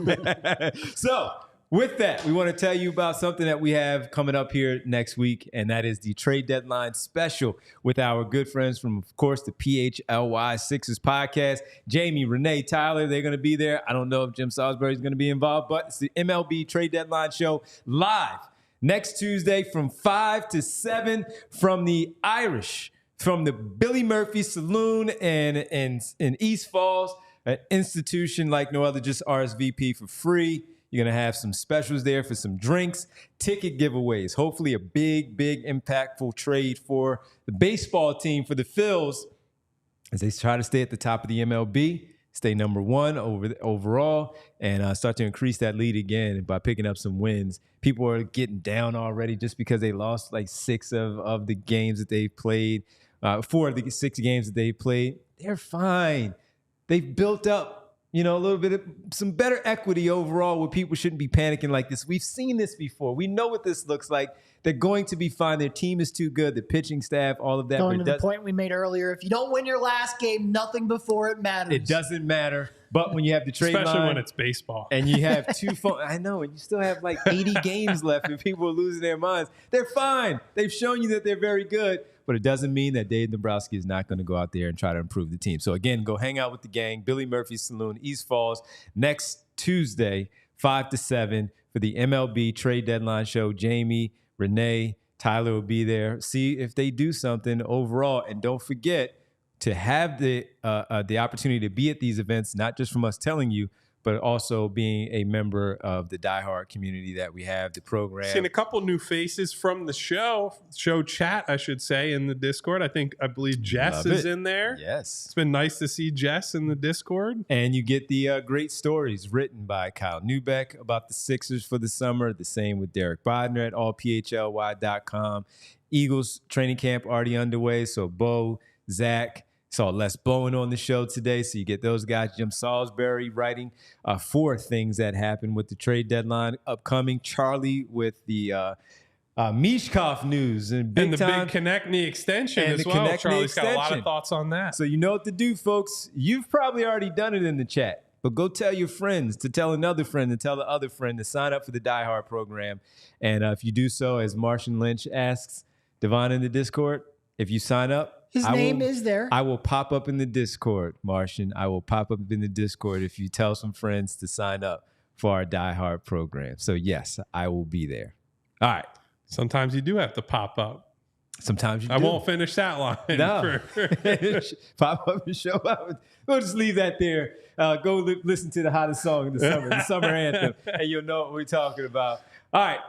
So, with that, we want to tell you about something that we have coming up here next week, and that is the trade deadline special with our good friends from, of course, the PHLY Sixers podcast. Jamie, Renee, Tyler, they're going to be there. I don't know if Jim Salisbury is going to be involved, but it's the MLB trade deadline show live next Tuesday from 5 to 7 from the Irish. From the Billy Murphy Saloon in East Falls, an institution like no other, just RSVP for free. You're going to have some specials there for some drinks, ticket giveaways, hopefully a big, impactful trade for the baseball team, for the Phils, as they try to stay at the top of the MLB, stay number one overall, and start to increase that lead again by picking up some wins. People are getting down already just because they lost like 6 of the games that they played, 4 of the 6 games that they played. They're fine. They've built up, a little bit of some better equity overall where people shouldn't be panicking like this. We've seen this before. We know what this looks like. They're going to be fine. Their team is too good. The pitching staff, all of that. Going to the point we made earlier, if you don't win your last game, nothing before it matters. It doesn't matter. But when you have the trade line. Especially when it's baseball. And you have 2 phones. I know. And you still have like 80 games left and people are losing their minds. They're fine. They've shown you that they're very good. But it doesn't mean that Dave Dombrowski is not going to go out there and try to improve the team. So, again, go hang out with the gang. Billy Murphy's Saloon, East Falls, next Tuesday, 5 to 7 for the MLB trade deadline show. Jamie, Renee, Tyler will be there. See if they do something overall. And don't forget to have the opportunity to be at these events, not just from us telling you, but also being a member of the diehard community that we have, the program. Seen a couple new faces from the show chat, I should say, in the Discord. I believe Jess is in there. Yes. It's been nice to see Jess in the Discord. And you get the great stories written by Kyle Neubeck about the Sixers for the summer. The same with Derek Bodner at allphly.com. Eagles training camp already underway. So Bo, Zach, saw Les Bowen on the show today, so you get those guys. Jim Salisbury writing 4 things that happened with the trade deadline upcoming. Charlie with the Mishkov news and big Konechny extension as well. Charlie's got a lot of thoughts on that. So you know what to do, folks. You've probably already done it in the chat, but go tell your friends to tell another friend to tell the other friend to sign up for the Die Hard program. And if you do so, as Martian Lynch asks, Devon in the Discord, if you sign up, his name is there. I will pop up in the Discord, Martian. I will pop up in the Discord if you tell some friends to sign up for our Die Hard program. So, yes, I will be there. All right. Sometimes you do have to pop up. Sometimes you do. I won't finish that line. No. Pop up and show up. We'll just leave that there. Go listen to the hottest song in the summer, the summer anthem, and you'll know what we're talking about. All right.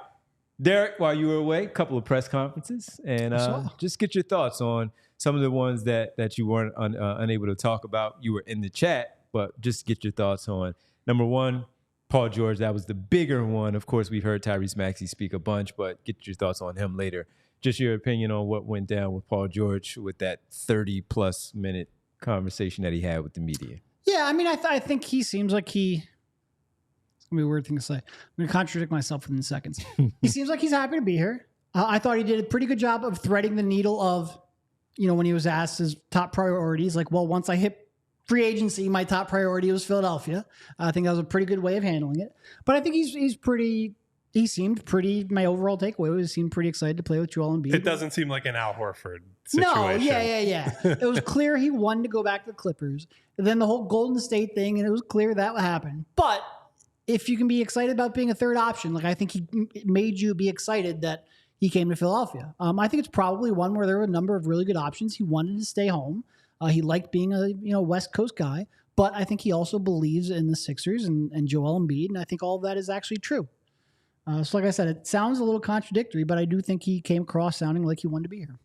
Derek, while you were away, a couple of press conferences, and just get your thoughts on some of the ones that you weren't unable to talk about. You were in the chat, but just get your thoughts on. Number one, Paul George, that was the bigger one. Of course, we've heard Tyrese Maxey speak a bunch, but get your thoughts on him later. Just your opinion on what went down with Paul George with that 30-plus minute conversation that he had with the media. Yeah, I mean, I think he seems like it's going to be a weird thing to say. I'm going to contradict myself within seconds. He seems like he's happy to be here. I thought he did a pretty good job of threading the needle of, when he was asked his top priorities, like, well, once I hit free agency, my top priority was Philadelphia. I think that was a pretty good way of handling it. But I think he seemed pretty, my overall takeaway was he seemed pretty excited to play with Joel Embiid. It doesn't seem like an Al Horford situation. No, yeah. It was clear he wanted to go back to the Clippers. And then the whole Golden State thing, and it was clear that would happen. But if you can be excited about being a third option, like I think he made you be excited that he came to Philadelphia. I think it's probably one where there were a number of really good options. He wanted to stay home. He liked being a West Coast guy, but I think he also believes in the Sixers and Joel Embiid, and I think all of that is actually true. So like I said, it sounds a little contradictory, but I do think he came across sounding like he wanted to be here.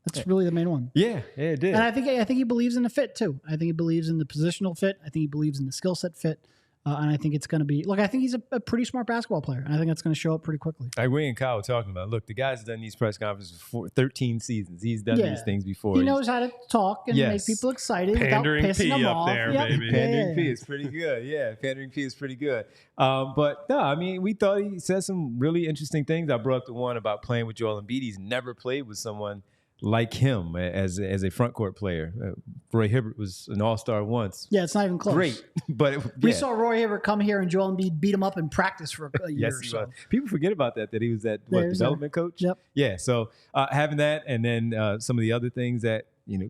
That's really the main one. Yeah, it did. And I think he believes in the fit too. I think he believes in the positional fit. I think he believes in the skill set fit. And I think it's going to be, look, I think he's a pretty smart basketball player. And I think that's going to show up pretty quickly. Like Ray and Kyle were talking about, look, the guy's done these press conferences for 13 seasons. He's done these things before. He knows how to talk and make people excited Pandering without pissing them off. There, baby. Pandering P is pretty good. Yeah, Pandering P is pretty good. But no, I mean, we thought he said some really interesting things. I brought up the one about playing with Joel Embiid. He's never played with someone like him as a front court player. Roy Hibbert was an all-star once. Yeah, it's not even close. Great. But we saw Roy Hibbert come here and Joel Embiid beat him up in practice for a year yes, or so. Was. People forget about that he was that development coach? Yep. Yeah, so having that and then some of the other things that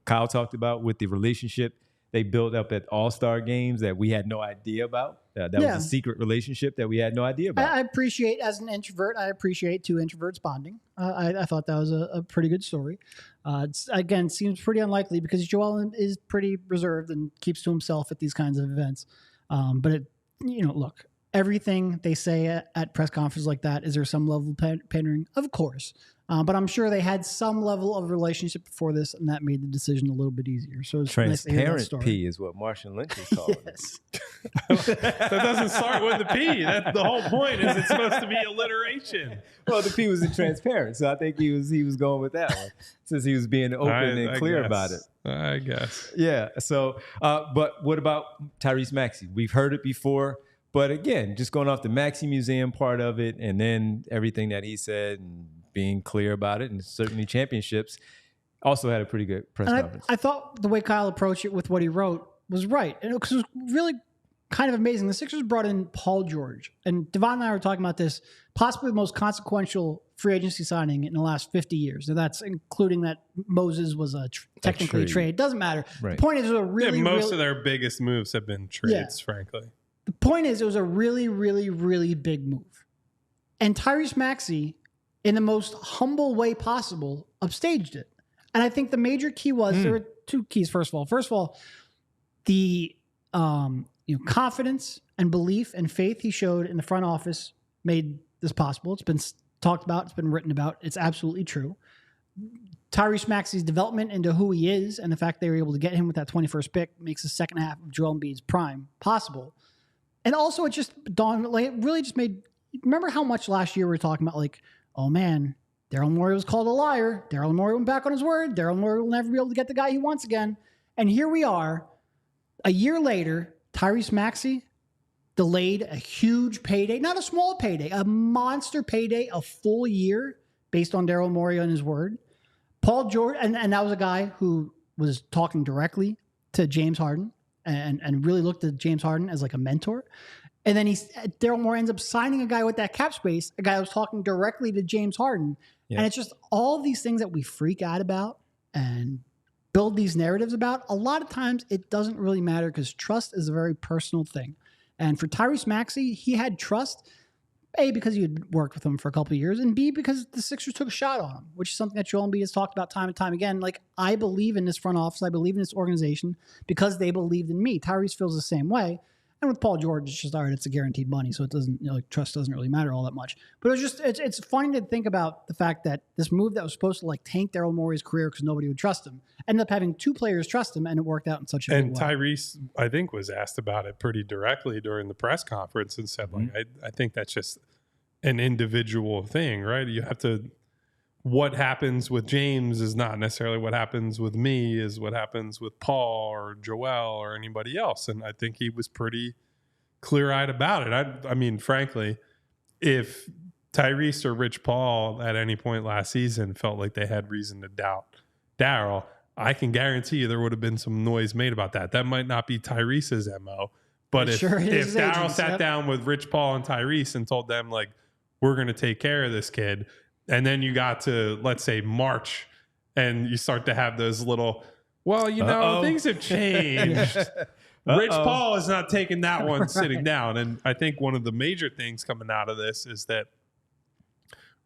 Kyle talked about with the relationship they built up at all-star games that we had no idea about. That was a secret relationship that we had no idea about. I appreciate, as an introvert, two introverts bonding. I thought that was a pretty good story. Again, seems pretty unlikely because Joel is pretty reserved and keeps to himself at these kinds of events. But look, everything they say at press conferences like that, is there some level of pandering? Of course. But I'm sure they had some level of relationship before this, and that made the decision a little bit easier. So it's nice to hear that story. P is what Martian Lynch is calling it. That doesn't start with the P. That's the whole point. Is it's supposed to be alliteration. Well, the P was in transparent, so I think he was going with that one since he was being open and clear about it. I guess. Yeah. So, but what about Tyrese Maxey? We've heard it before, but again, just going off the Maxey Museum part of it, and then everything that he said and being clear about it, and certainly championships, also had a pretty good press conference. I thought the way Kyle approached it with what he wrote was right. And it was really kind of amazing. The Sixers brought in Paul George, and Devon and I were talking about this, possibly the most consequential free agency signing in the last 50 years. And that's including that Moses was technically a trade. Doesn't matter. Right. The point is, it was a really, most of their biggest moves have been trades, frankly. The point is, it was a really, really, really big move. And Tyrese Maxey, in the most humble way possible, upstaged it. And I think the major key was, there were two keys, first of all. The confidence and belief and faith he showed in the front office made this possible. It's been talked about. It's been written about. It's absolutely true. Tyrese Maxey's development into who he is and the fact they were able to get him with that 21st pick makes the second half of Joel Embiid's prime possible. And also, it just dawned, like, it really just made, remember how much last year we were talking about, like, oh man, Daryl Morey was called a liar. Daryl Morey went back on his word. Daryl Morey will never be able to get the guy he wants again. And here we are, a year later, Tyrese Maxey delayed a huge payday, not a small payday, a monster payday, a full year based on Daryl Morey and his word. Paul George, and that was a guy who was talking directly to James Harden and really looked at James Harden as like a mentor. And then Daryl Morey ends up signing a guy with that cap space, a guy who was talking directly to James Harden. Yeah. And it's just all of these things that we freak out about and build these narratives about. A lot of times it doesn't really matter because trust is a very personal thing. And for Tyrese Maxey, he had trust, A, because he had worked with him for a couple of years, and B, because the Sixers took a shot on him, which is something that Joel Embiid has talked about time and time again. Like, I believe in this front office. I believe in this organization because they believed in me. Tyrese feels the same way. And with Paul George, it's just, all right, it's a guaranteed money, so it doesn't, trust doesn't really matter all that much. But it was just, it's funny to think about the fact that this move that was supposed to tank Daryl Morey's career because nobody would trust him, ended up having two players trust him, and it worked out in such a big way. And Tyrese, I think, was asked about it pretty directly during the press conference and said, I think that's just an individual thing, right? You have to, what happens with James is not necessarily what happens with me, is what happens with Paul or Joel or anybody else. And I think he was pretty clear-eyed about it. I mean, frankly, if Tyrese or Rich Paul at any point last season felt like they had reason to doubt Daryl, I can guarantee you there would have been some noise made about that. That might not be Tyrese's MO, but if Daryl sat down with Rich Paul and Tyrese and told them, we're going to take care of this kid, and then you got to, let's say, March, and you start to have those little, things have changed. Rich Paul is not taking that one sitting down. And I think one of the major things coming out of this is that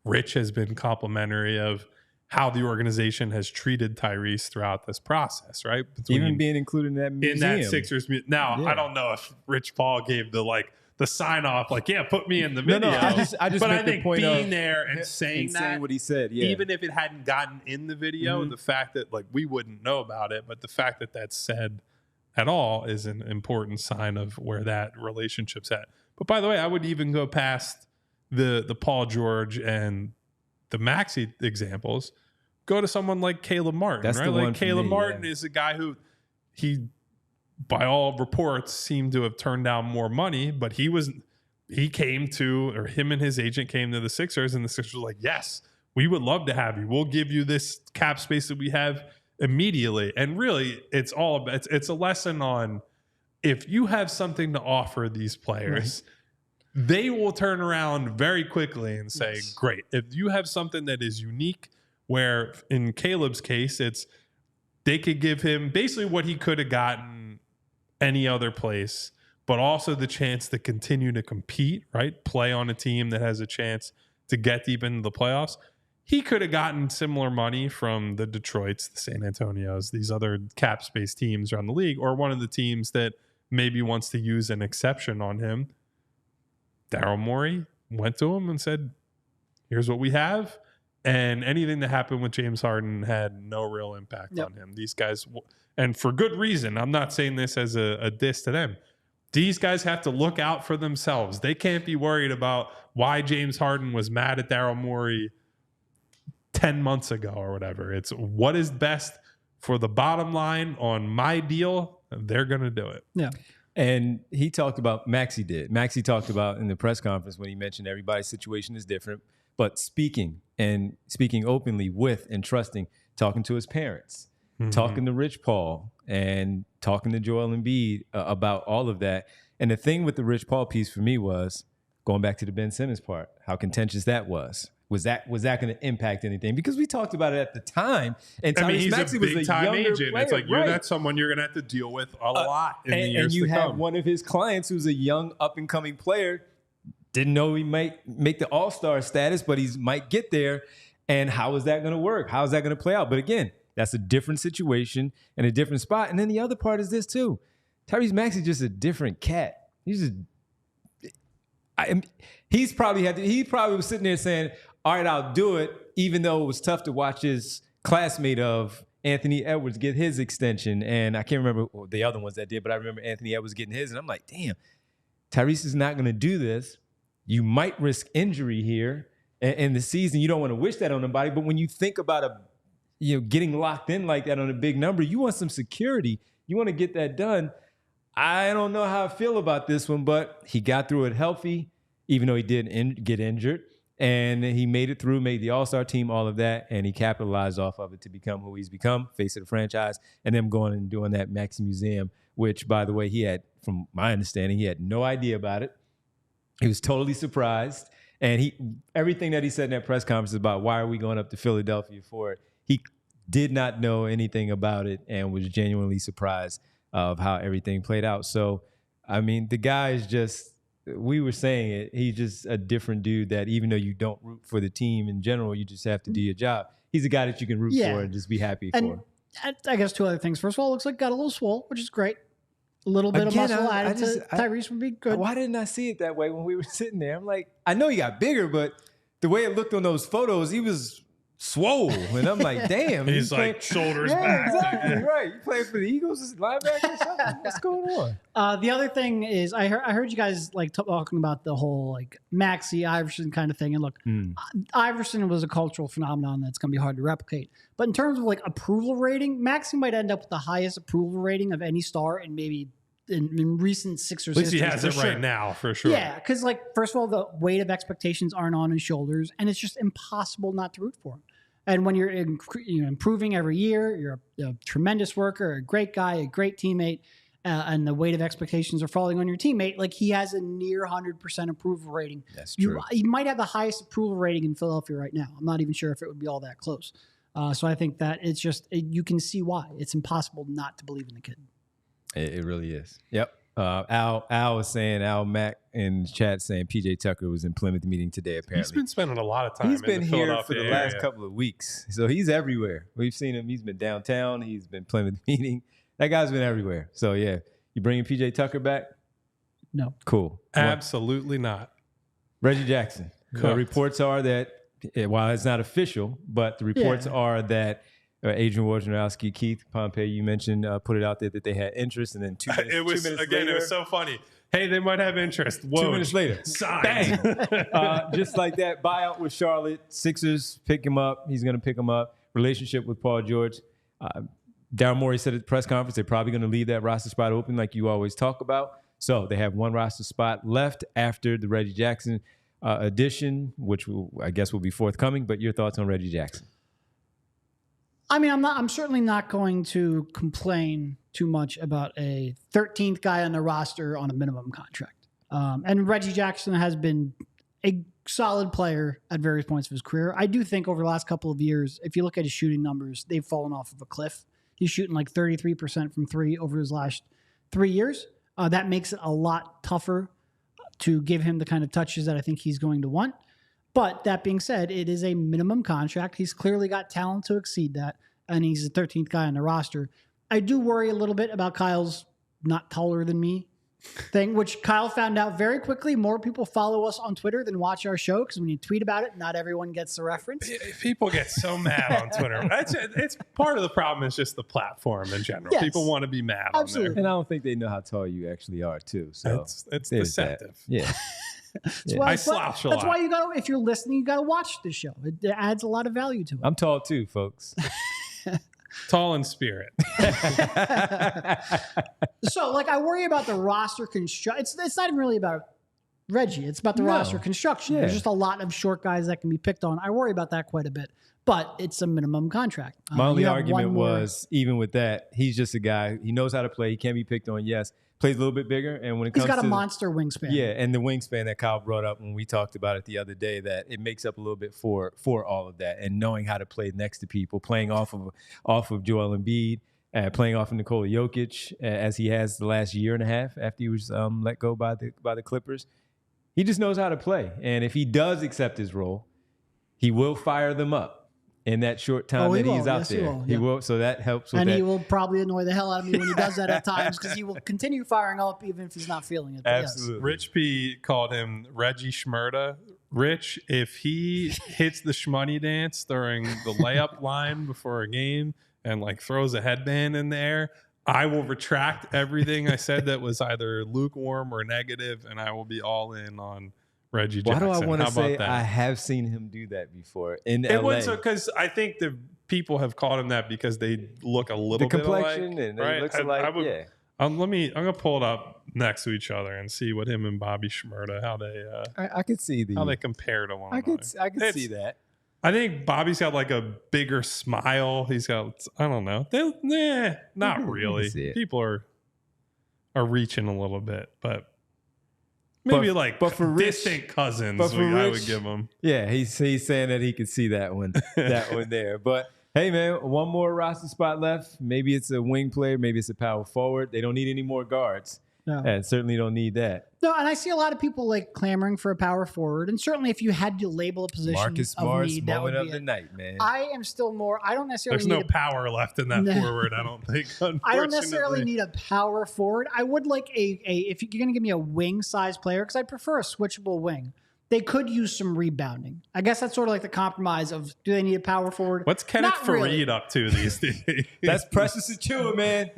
Rich has been complimentary of how the organization has treated Tyrese throughout this process, right? Even being included in that museum. In that Sixers. Now, I don't know if Rich Paul gave the sign off, put me in the video. No, I just but I think the point being of there and saying what he said, even if it hadn't gotten in the video, the fact that we wouldn't know about it, but the fact that that's said at all is an important sign of where that relationship's at. But by the way, I would even go past the Paul George and the Maxey examples. Go to someone like Caleb Martin, that's right? Caleb Martin is a guy who he, by all reports, seemed to have turned down more money, but him and his agent came to the Sixers, and the Sixers were like, yes, we would love to have you. We'll give you this cap space that we have immediately. And really, it's a lesson on, if you have something to offer these players, they will turn around very quickly and say, great. If you have something that is unique, where in Caleb's case, they could give him basically what he could have gotten any other place, but also the chance to continue to compete, right? Play on a team that has a chance to get deep into the playoffs. He could have gotten similar money from the Detroits, the San Antonios, these other cap space teams around the league, or one of the teams that maybe wants to use an exception on him. Daryl Morey went to him and said, here's what we have. And anything that happened with James Harden had no real impact on him. These guys, and for good reason, I'm not saying this as a diss to them. These guys have to look out for themselves. They can't be worried about why James Harden was mad at Daryl Morey 10 months ago or whatever. It's what is best for the bottom line on my deal, and they're going to do it. Yeah. And he talked about, Maxey talked about in the press conference when he mentioned everybody's situation is different, but speaking openly with and trusting, talking to his parents, talking to Rich Paul and talking to Joel Embiid about all of that. And the thing with the Rich Paul piece for me was going back to the Ben Simmons part, how contentious that was. Was that going to impact anything? Because we talked about it at the time. And Tyrese Maxey was a big-time agent. Player, it's like you're not someone you're going to have to deal with a lot in the years to come. And you have one of his clients who's a young, up-and-coming player, didn't know he might make the all-star status, but he might get there. And how is that going to work? How is that going to play out? But again, that's a different situation and a different spot. And then the other part is this too. Tyrese Maxey's just a different cat. He probably was sitting there saying, all right, I'll do it, even though it was tough to watch his classmate of Anthony Edwards get his extension. And I can't remember the other ones that did, but I remember Anthony Edwards getting his. And I'm like, damn, Tyrese is not going to do this. You might risk injury here in the season. You don't want to wish that on anybody. But when you think about getting locked in like that on a big number, you want some security. You want to get that done. I don't know how I feel about this one, but he got through it healthy, even though he did get injured. And he made it through, made the all-star team, all of that, and he capitalized off of it to become who he's become, face of the franchise, and them going and doing that Maxey Museum, which, by the way, he had, from my understanding, he had no idea about it. He was totally surprised. And everything that he said in that press conference about why are we going up to Philadelphia for it, he did not know anything about it and was genuinely surprised of how everything played out. So, I mean, the guy is just... We were saying it. He's just a different dude that even though you don't root for the team in general, you just have to do your job. He's a guy that you can root for and just be happy for. I guess two other things. First of all, it looks like got a little swole, which is great. A little bit of muscle added to Tyrese would be good. Why didn't I see it that way when we were sitting there? I'm like, I know he got bigger, but the way it looked on those photos, he was swole. And I'm like, damn. He's like shoulders back. Exactly, right. You playing for the Eagles, linebacker or something? What's going on? The other thing is I heard you guys like talking about the whole like Maxey, Iverson kind of thing. And look, Iverson was a cultural phenomenon that's going to be hard to replicate. But in terms of like approval rating, Maxey might end up with the highest approval rating of any star in maybe in recent Sixers history. At least he has it right now, for sure. Yeah, because like first of all, the weight of expectations aren't on his shoulders, and it's just impossible not to root for him. And when you're improving every year, you're a tremendous worker, a great guy, a great teammate, and the weight of expectations are falling on your teammate. Like he has a near 100% approval rating. That's true. He might have the highest approval rating in Philadelphia right now. I'm not even sure if it would be all that close. So I think that it's just you can see why it's impossible not to believe in the kid. It really is. Yep. Al Mack in the chat saying PJ Tucker was in Plymouth meeting today, apparently. He's been spending a lot of time. He's been here for the last couple of weeks. So he's everywhere. We've seen him. He's been downtown. He's been Plymouth meeting. That guy's been everywhere. So, yeah. You bringing PJ Tucker back? No. Cool. Absolutely not. Reggie Jackson. Reports are that, while it's not official, but the reports are that Adrian Wojnarowski, Keith Pompey, you mentioned, put it out there that they had interest, and then 2 minutes, it was later, it was so funny. Hey, they might have interest. Whoa. 2 minutes later, bang! Just like that, buyout with Charlotte. Sixers pick him up. He's going to pick him up. Relationship with Paul George. Daryl Morey said at the press conference they're probably going to leave that roster spot open like you always talk about. So they have one roster spot left after the Reggie Jackson addition, which I guess will be forthcoming. But your thoughts on Reggie Jackson? I mean, I'm certainly not going to complain too much about a 13th guy on the roster on a minimum contract. And Reggie Jackson has been a solid player at various points of his career. I do think over the last couple of years, if you look at his shooting numbers, they've fallen off of a cliff. He's shooting like 33% from three over his last 3 years. That makes it a lot tougher to give him the kind of touches that I think he's going to want. But that being said, it is a minimum contract. He's clearly got talent to exceed that, and he's the 13th guy on the roster. I do worry a little bit about Kyle's not taller than me thing, which Kyle found out very quickly. More people follow us on Twitter than watch our show because when you tweet about it, not everyone gets the reference. People get so mad on Twitter. It's part of the problem is just the platform in general. Yes. People want to be mad Absolutely. on there. And I don't think they know how tall you actually are, too. So It's there's deceptive. that. Yeah. I slouch a lot. That's why you got. If you're listening, you got to watch the show. It adds a lot of value to it. I'm tall, too, folks. Tall in spirit. So, like, I worry about the roster construction. It's not even really about Reggie. It's about the roster construction. Yeah. There's just a lot of short guys that can be picked on. I worry about that quite a bit. But it's a minimum contract. My only argument was, even with that, he's just a guy. He knows how to play. He can't be picked on, yes. Plays a little bit bigger. And when it comes he's got to a monster wingspan. Yeah, and the wingspan that Kyle brought up when we talked about it the other day, that it makes up a little bit for all of that, and knowing how to play next to people, playing off of Joel Embiid, playing off of Nikola Jokic, as he has the last year and a half after he was let go by the Clippers. He just knows how to play, and if he does accept his role, he will fire them up in that short time that he's out there. He will, so that helps with and that. He will probably annoy the hell out of me when he does that at times because he will continue firing up even if he's not feeling it. But Absolutely. yes. Rich P called him Reggie Schmurda. Rich, if he hits the shmoney dance during the layup line before a game and like throws a headband in the air, I will retract everything I said that was either lukewarm or negative, and I will be all in on Reggie Jackson. Why do I want to say that? I have seen him do that before in LA? It was because I think the people have called him that because they look a little bit complexion alike, and right? it looks alike. Yeah. I'm gonna pull it up next to each other and see what him and Bobby Schmurda how I could see how they compare to one another. I could see that. I think Bobby's got like a bigger smile. He's got, I don't know. Not really. People are reaching a little bit, but maybe for distant Rich, cousins. I would give him. Yeah, he's saying that he could see that one there. But hey, man, one more roster spot left. Maybe it's a wing player. Maybe it's a power forward. They don't need any more guards. No. And certainly don't need that. No, and I see a lot of people like clamoring for a power forward. And certainly if you had to label a position Marcus of Smart's need, that would moment be of the night, man. I am still more, I don't necessarily There's no power left in that forward, I don't think, I don't necessarily need a power forward. I would like if you're going to give me a wing size player, because I'd prefer a switchable wing. They could use some rebounding. I guess that's sort of like the compromise of, do they need a power forward? What's Kenneth Faried up to these days? That's Precious Achua, man.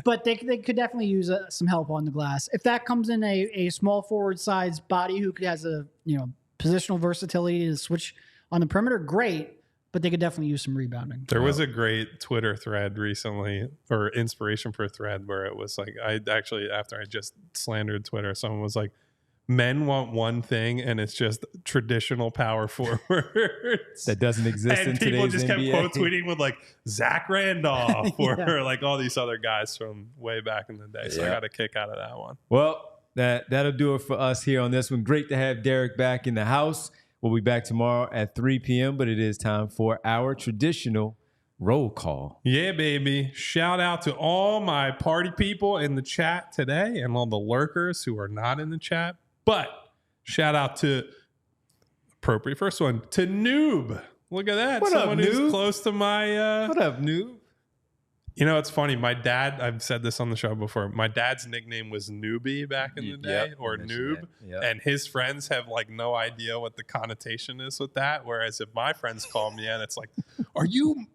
But they could definitely use some help on the glass. If that comes in a small forward size body who has a positional versatility to switch on the perimeter, great. But they could definitely use some rebounding. There was a great Twitter thread recently, or inspiration for a thread, where it was like, after I just slandered Twitter, someone was like, men want one thing, and it's just traditional power forwards. That doesn't exist in today's NBA. And people just kept quote tweeting with like Zach Randolph or like all these other guys from way back in the day. So I got a kick out of that one. Well, that'll do it for us here on this one. Great to have Derek back in the house. We'll be back tomorrow at 3 p.m., but it is time for our traditional roll call. Yeah, baby. Shout out to all my party people in the chat today and all the lurkers who are not in the chat. But shout out to, appropriate first one, to Noob. Look at that. What Someone up, who's Noob? close to my... What up, Noob? You know, it's funny. My dad, I've said this on the show before, my dad's nickname was Newbie back in the day, or Noob. Yep. And his friends have like no idea what the connotation is with that. Whereas if my friends call me and it's like, are you...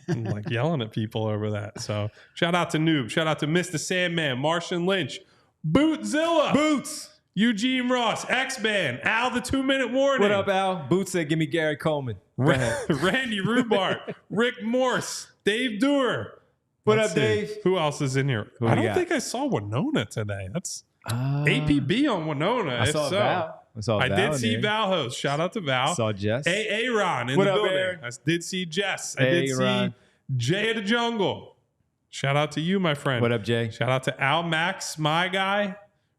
I'm like yelling at people over that. So shout out to Noob. Shout out to Mr. Sandman, Martian Lynch, Bootzilla. Boots. Eugene Ross, X-Man, Al the 2-Minute Warning. What up, Al? Boots said, give me Gary Coleman. Randy Rubart, Rick Morse, Dave Dewar. What up, Dave? Who else is in here? I don't think I saw Winona today. That's APB on Winona. I saw Val. I did see Val host. Shout out to Val. Saw Jess. Aaron in the building. Aaron? I did see Jess. I did see Jay of the Jungle. Shout out to you, my friend. What up, Jay? Shout out to Al Max, my guy.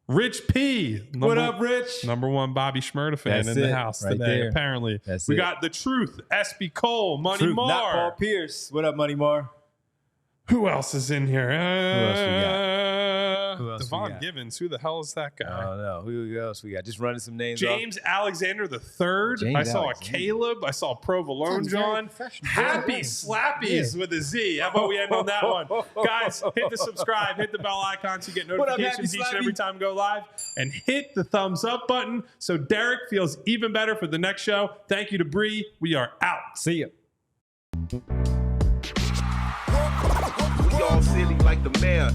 Rich P. What up, Rich? Number one Bobby Schmurda fan in the house today, there. apparently. We got The Truth, SB Cole, Money Mar. Not Paul Pierce. What up, Money Mar? Who else is in here? Who else we got? Devon Givens. Who the hell is that guy? I don't know. Who else we got? Just running some names. James Alexander III. I saw a Caleb. I saw a Provolone John. Happy Slappies with a Z. How about we end on that one? Guys, hit the subscribe, hit the bell icon so you get notifications each and every time we go live, and hit the thumbs up button so Derek feels even better for the next show. Thank you to Bree. We are out. See ya. We all silly like the mayor.